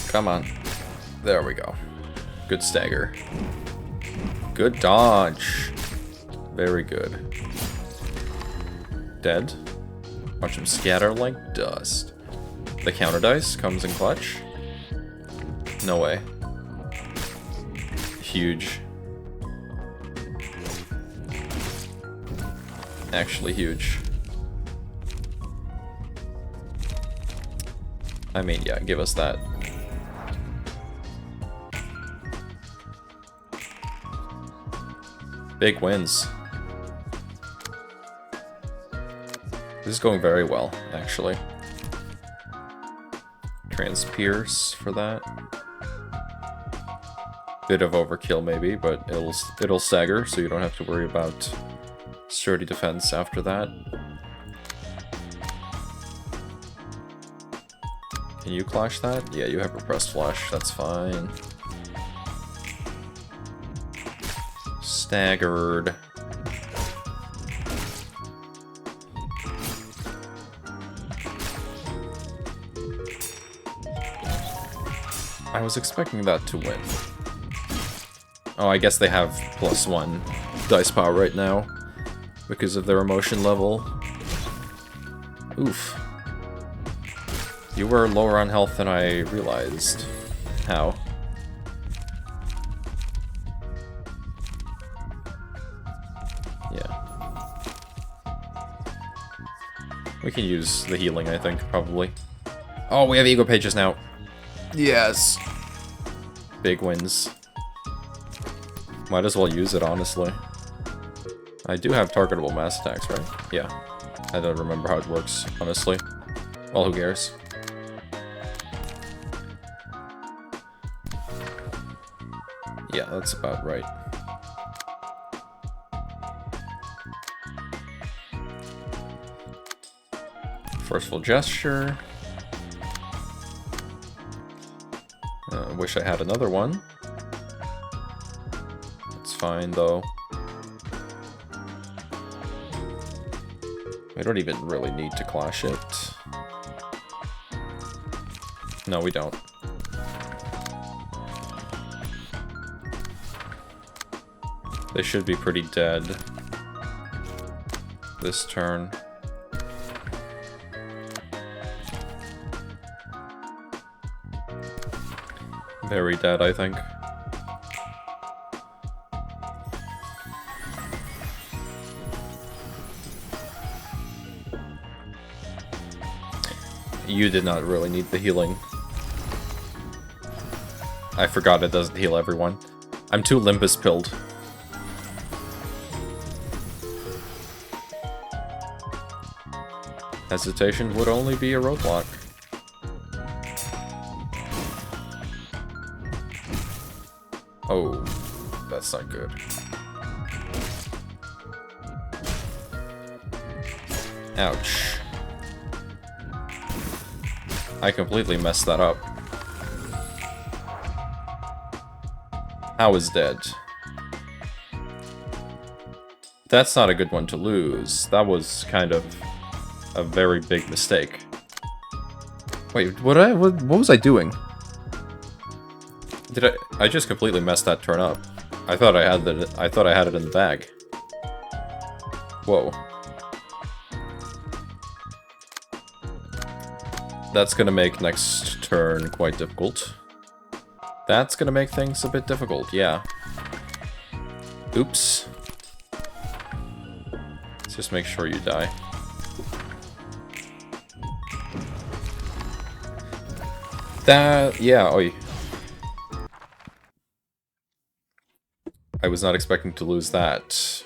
Come on. There we go. Good stagger. Good dodge. Very good. Dead. Watch him scatter like dust. The counter dice comes in clutch. No way. huge. Actually huge. I mean, yeah, give us that. Big wins. This is going very well, actually. Transpierce for that. Bit of overkill maybe, but it'll stagger, so you don't have to worry about sturdy defense after that. Can you clash that? Yeah, you have repressed flash, that's fine. Staggered. I was expecting that to win. Oh, I guess they have +1 dice power right now because of their emotion level. Oof. You were lower on health than I realized. How? Yeah. We can use the healing, I think, probably. Oh, we have ego pages now. Yes. Big wins. Might as well use it, honestly. I do have targetable mass attacks, right? Yeah. I don't remember how it works, honestly. Well, who cares? Yeah, that's about right. Forceful gesture. Wish I had another one. It's fine, though. I don't even really need to clash it. No, we don't. They should be pretty dead this turn. Very dead, I think. You did not really need the healing. I forgot it doesn't heal everyone. I'm too Limpus pilled. Hesitation would only be a roadblock. Oh, that's not good. Ouch. I completely messed that up. How is dead? That's not a good one to lose. That was kind of a very big mistake. Wait, what was I doing? I just completely messed that turn up. I thought I had it in the bag. Whoa. That's gonna make next turn quite difficult. That's gonna make things a bit difficult, yeah. Oops. Let's just make sure you die. Yeah, oi. I was not expecting to lose that.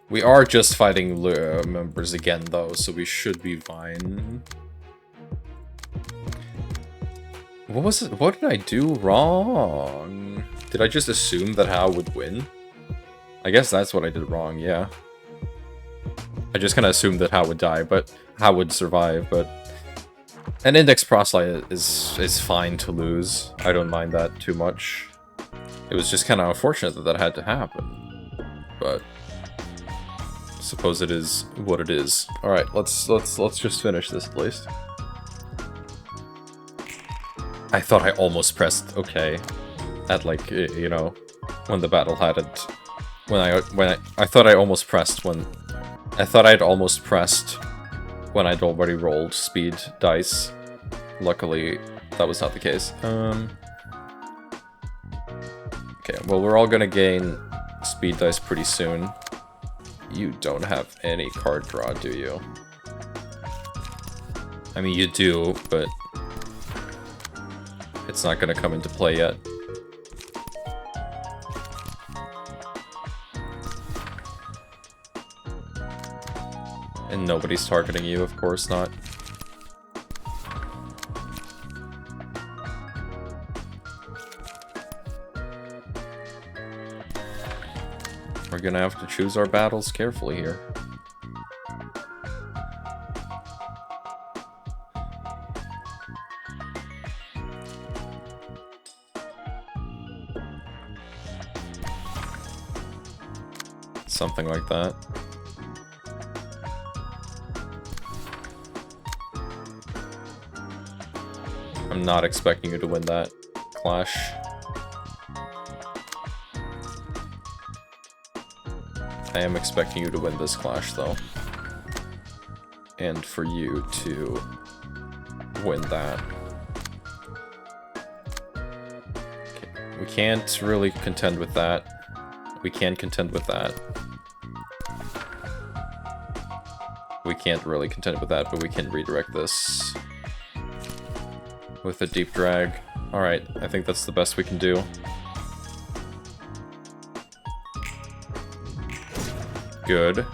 We are just fighting members again, though, so we should be fine. What was it? What did I do wrong? Did I just assume that Hao would win? I guess that's what I did wrong, yeah. I just kind of assumed that Hao would die, but Hao would survive, but... An Index Proselyte is fine to lose. I don't mind that too much. It was just kind of unfortunate that that had to happen. But... I suppose it is what it is. Alright, let's just finish this at least. I thought I almost pressed okay. At like, you know, when the battle had it. I thought I almost pressed when... I thought I'd almost pressed when I'd already rolled speed dice. Luckily, that was not the case. Well, we're all gonna gain speed dice pretty soon. You don't have any card draw, do you? I mean, you do, but it's not gonna come into play yet. And nobody's targeting you, of course not. We're gonna have to choose our battles carefully here. Something like that. I'm not expecting you to win that clash. I am expecting you to win this clash, though. And for you to win that. Okay. We can't really contend with that. We can contend with that. We can't really contend with that, but we can redirect this with a deep drag. Alright, I think that's the best we can do. Good.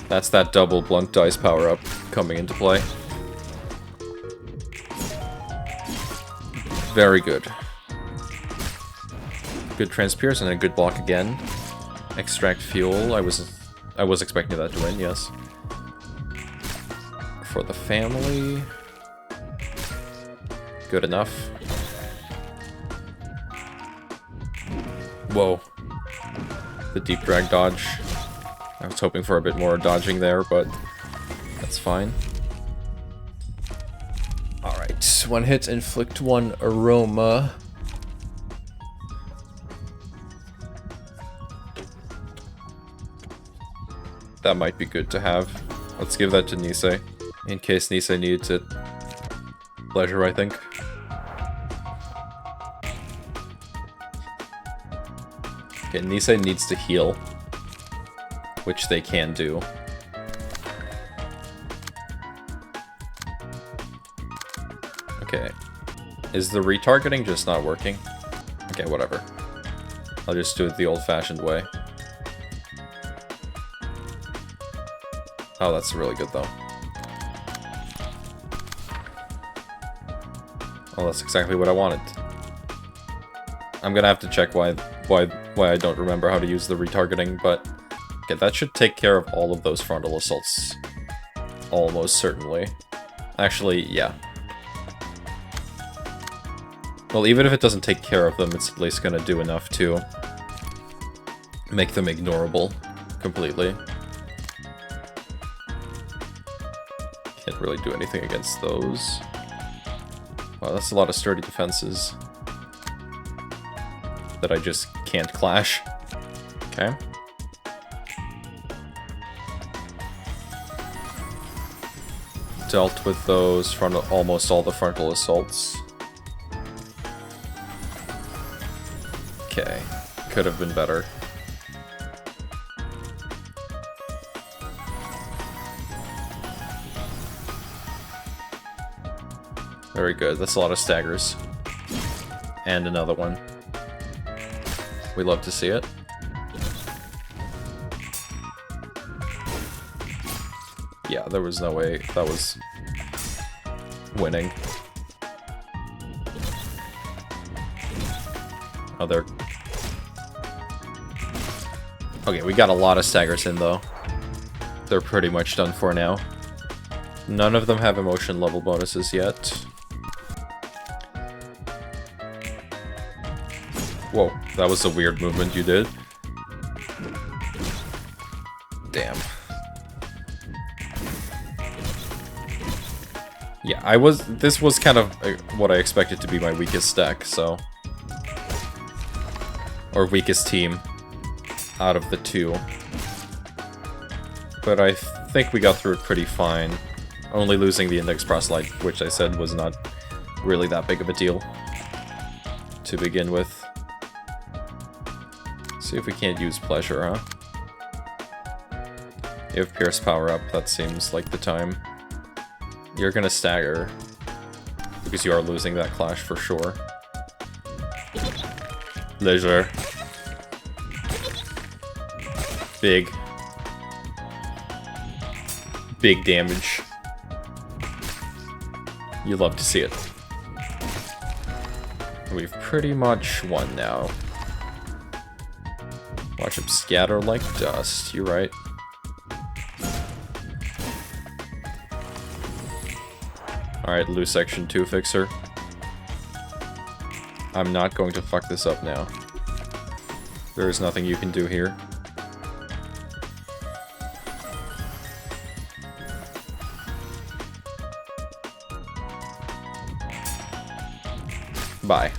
That's that double blunt dice power-up coming into play. Very good. Good transpierce and a good block again. Extract fuel. I was expecting that to win, yes. For the family. Good enough. Whoa. The deep drag dodge. I was hoping for a bit more dodging there, but that's fine. Alright, one hit, inflict one aroma. That might be good to have. Let's give that to Nisei, in case Nisei needs it. Pleasure, I think. Okay, Nisei needs to heal, which they can do. Okay. Is the retargeting just not working? Okay, whatever. I'll just do it the old-fashioned way. Oh, that's really good, though. Well, that's exactly what I wanted. I'm gonna have to check why I don't remember how to use the retargeting, but okay, that should take care of all of those frontal assaults. Almost certainly. Actually, yeah. Well, even if it doesn't take care of them, it's at least gonna do enough to make them ignorable completely. Can't really do anything against those. Wow, that's a lot of sturdy defenses that I just can't clash. Okay. Dealt with those frontal, almost all the frontal assaults. Okay, could have been better. Very good, that's a lot of staggers. And another one. We love to see it. Yeah, there was no way that was winning. Oh, they're... Okay, we got a lot of staggers in, though. They're pretty much done for now. None of them have emotion level bonuses yet. Whoa, that was a weird movement you did. Damn. Yeah, this was kind of what I expected to be my weakest deck, so... Or weakest team out of the two. But I think we got through it pretty fine. Only losing the Index Proselyte, which I said was not really that big of a deal to begin with. See if we can't use pleasure, huh? You have Pierce power up, that seems like the time. You're gonna stagger. Because you are losing that clash for sure. Leisure. Big. Big damage. You love to see it. We've pretty much won now. Watch him scatter like dust, you're right. Alright, lose section 2 fixer. I'm not going to fuck this up now. There is nothing you can do here. Bye.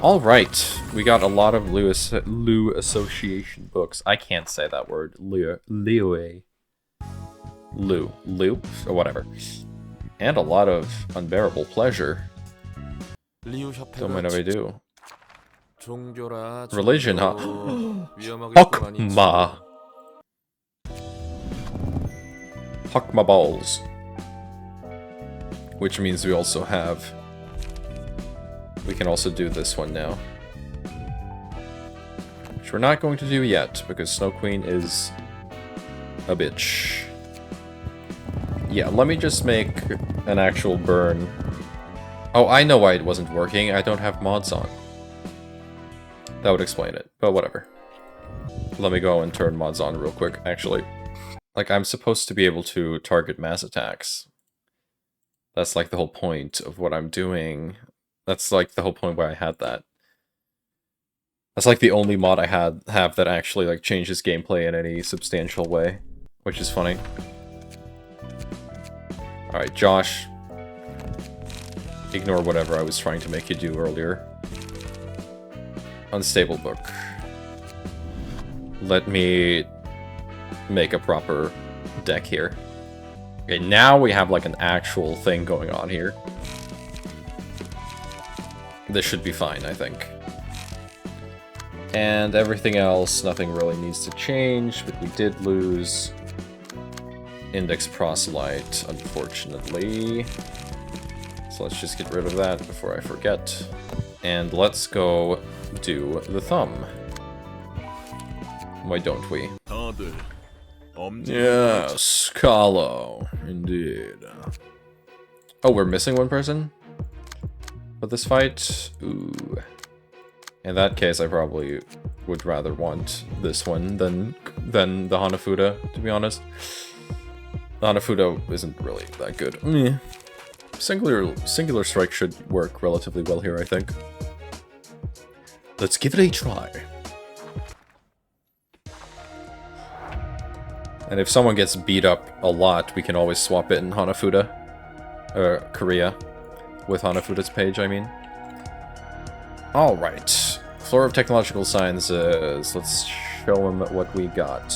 Alright, we got a lot of Lu association books. I can't say that word. Lu, or whatever. And a lot of unbearable pleasure. Don't mind if I do. Religion, huh? Hakma. Hakma balls. Which means we also have... We can also do this one now. Which we're not going to do yet, because Snow Queen is a bitch. Yeah, let me just make an actual burn. Oh, I know why it wasn't working. I don't have mods on. That would explain it, but whatever. Let me go and turn mods on real quick, actually. Like, I'm supposed to be able to target mass attacks. That's like the whole point of what I'm doing. That's like the whole point why I had that. That's like the only mod I have that actually like changes gameplay in any substantial way, which is funny. Alright, Josh. Ignore whatever I was trying to make you do earlier. Unstable book. Let me make a proper deck here. Okay, now we have like an actual thing going on here. This should be fine, I think. And everything else, nothing really needs to change, but we did lose Index Proselyte, unfortunately. So let's just get rid of that before I forget. And let's go do the thumb. Why don't we? Yes, Kahlo, indeed. Oh, we're missing one person? For this fight? Ooh. In that case, I probably would rather want this one than the Hanafuda, to be honest. The Hanafuda isn't really that good. Singular strike should work relatively well here, I think. Let's give it a try. And if someone gets beat up a lot, we can always swap it in Hanafuda. Korea. With Hanafuda's page, I mean. Alright. Floor of Technological Sciences. Let's show them what we got.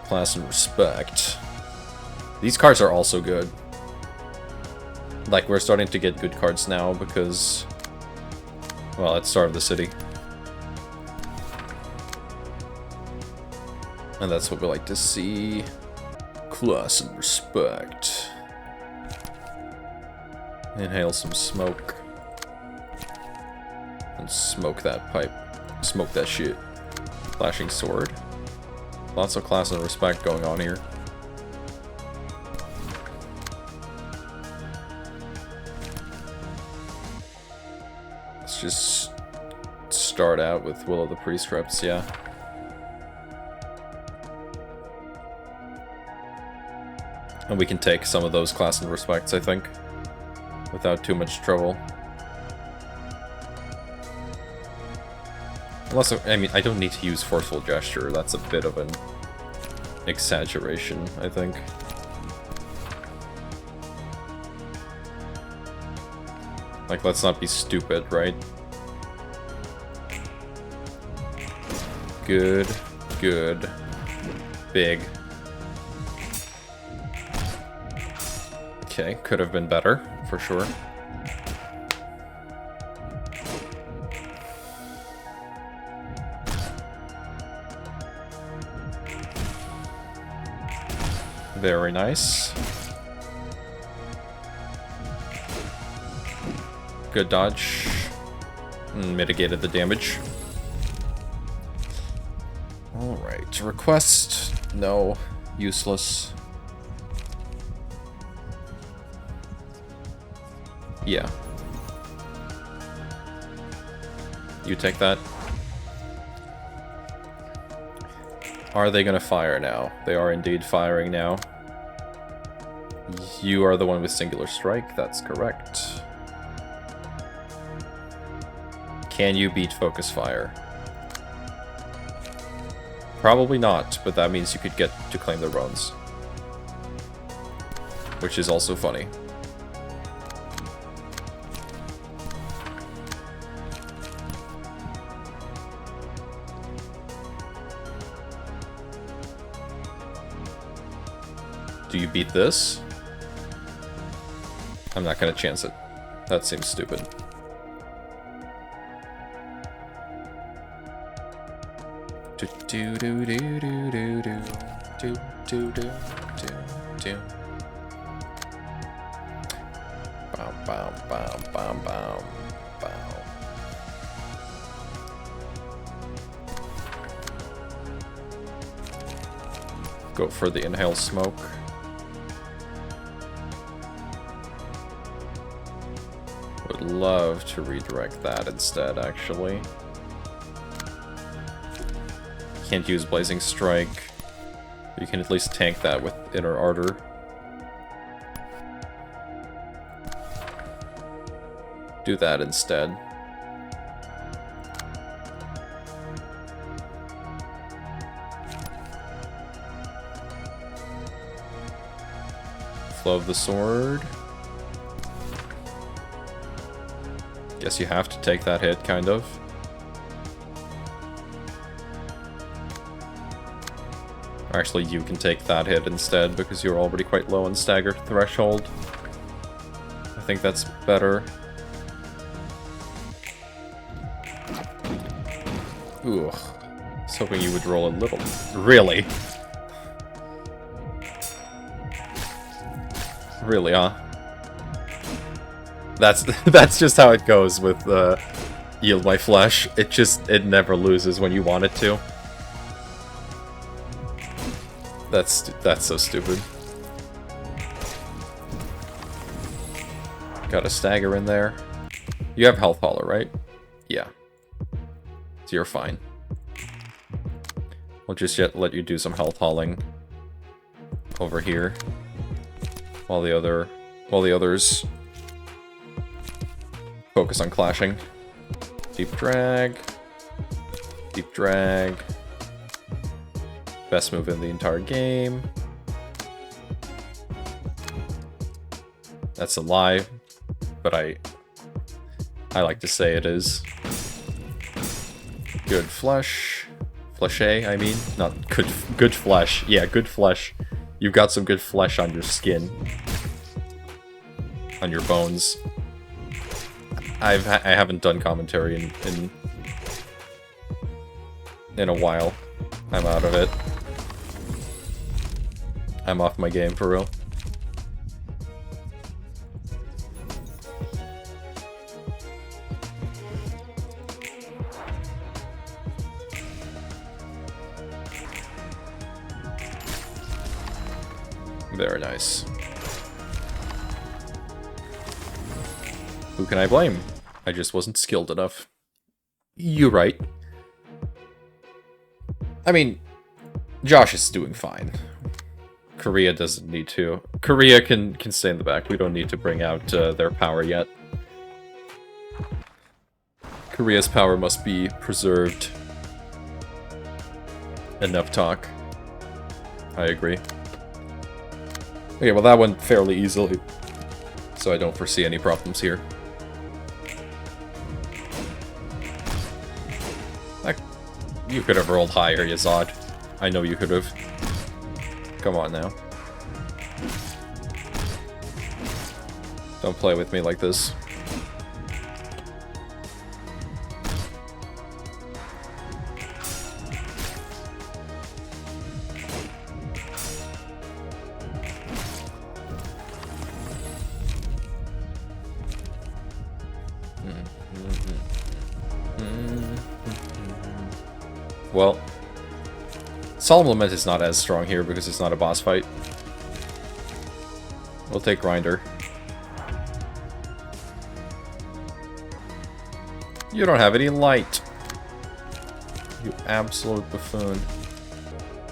Class and Respect. These cards are also good. Like, we're starting to get good cards now because... Well, let's Star of the City. And that's what we like to see. Class and Respect. Inhale some smoke. And smoke that pipe. Smoke that shit. Flashing Sword. Lots of class and respect going on here. Let's just start out with Will of the Prescripts, yeah. And we can take some of those class and respects, I think. Without too much trouble. Unless, I mean, I don't need to use Forceful Gesture. That's a bit of an exaggeration, I think. Like, let's not be stupid, right? Good. Good. Big. Okay, could have been better, for sure. Very nice. Good dodge. Mitigated the damage. Alright, request. No. Useless. Yeah. You take that. Are they gonna fire now? They are indeed firing now. You are the one with singular strike, that's correct. Can you beat focus fire? Probably not, but that means you could get to claim their bones. Which is also funny. Do you beat this? I'm not gonna chance it. That seems stupid. Do do do do do do do do do do do. Bow bow bow bow bow bow. Go for the inhale smoke. Would love to redirect that instead, actually. Can't use Blazing Strike. You can at least tank that with Inner Ardor. Do that instead. Flow of the Sword. Guess you have to take that hit, kind of. Actually, you can take that hit instead, because you're already quite low on stagger threshold. I think that's better. Ooh. I was hoping you would roll a little. Really? Really, huh? That's just how it goes with Yield My Flesh. It never loses when you want it to. That's so stupid. Got a stagger in there. You have health hauler, right? Yeah. So you're fine. We'll just let you do some health hauling over here while the others focus on clashing. Deep drag. Deep drag. Best move in the entire game. That's a lie, but I like to say it is. Good flesh. Fleshe, I mean. Not good flesh. Yeah, good flesh. You've got some good flesh on your skin. On your bones. I haven't done commentary in a while. I'm out of it. I'm off my game for real. Very nice. Who can I blame? I just wasn't skilled enough. You're right. I mean, Josh is doing fine. Korea doesn't need to. Korea can stay in the back. We don't need to bring out their power yet. Korea's power must be preserved. Enough talk. I agree. Okay, well that went fairly easily, so I don't foresee any problems here. You could have rolled higher, Yazad. I know you could have. Come on now. Don't play with me like this. Well, Solemn Lament is not as strong here because it's not a boss fight. We'll take Grinder. You don't have any light. You absolute buffoon.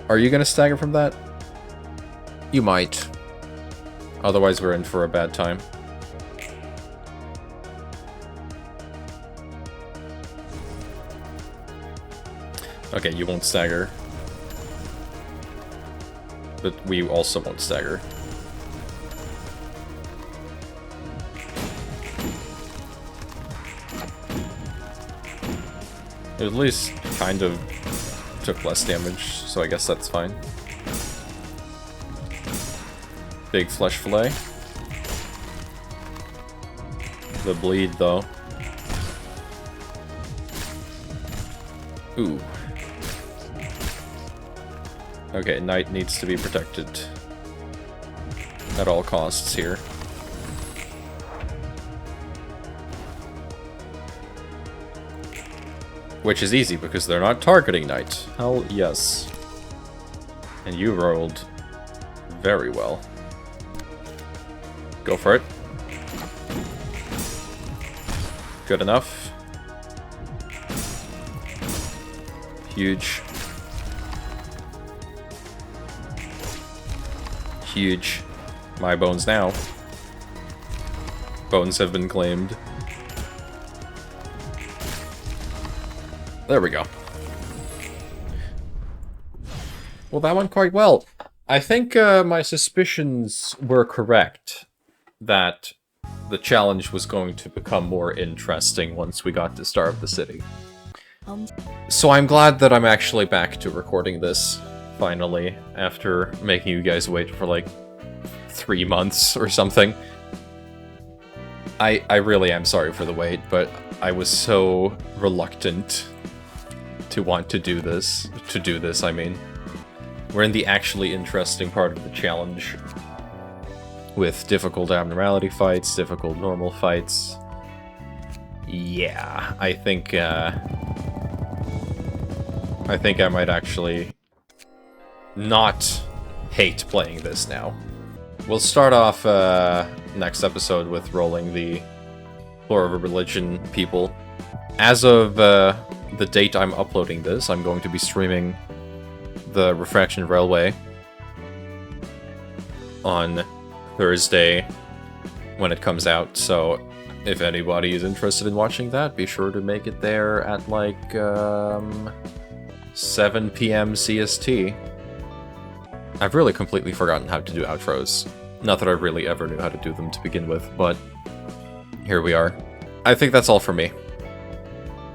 Are you gonna stagger from that? You might. Otherwise we're in for a bad time. Okay, you won't stagger. But we also won't stagger. It at least kind of took less damage, so I guess that's fine. Big flesh fillet. The bleed, though. Ooh. Okay, Knight needs to be protected at all costs here. Which is easy, because they're not targeting Knight. Hell yes. And you rolled very well. Go for it. Good enough. Huge. Huge. My bones now. Bones have been claimed. There we go. Well, that went quite well. I think my suspicions were correct that the challenge was going to become more interesting once we got to Starve the City. So I'm glad that I'm actually back to recording this, finally, after making you guys wait for like 3 months or something. I really am sorry for the wait, but I was so reluctant to want to do this. I mean. We're in the actually interesting part of the challenge. With difficult abnormality fights, difficult normal fights. Yeah, I think I might actually not hate playing this now. We'll start off next episode with rolling the Floor of a Religion people. As of the date I'm uploading this, I'm going to be streaming the Refraction Railway on Thursday when it comes out, so if anybody is interested in watching that, be sure to make it there at like 7 PM CST. I've really completely forgotten how to do outros. Not that I really ever knew how to do them to begin with, but here we are. I think that's all for me.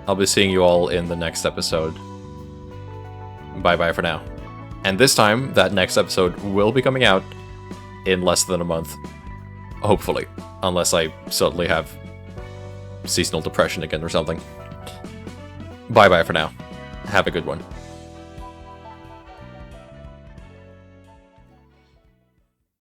I'll be seeing you all in the next episode. Bye-bye for now. And this time, that next episode will be coming out in less than a month. Hopefully. Unless I suddenly have seasonal depression again or something. Bye-bye for now. Have a good one.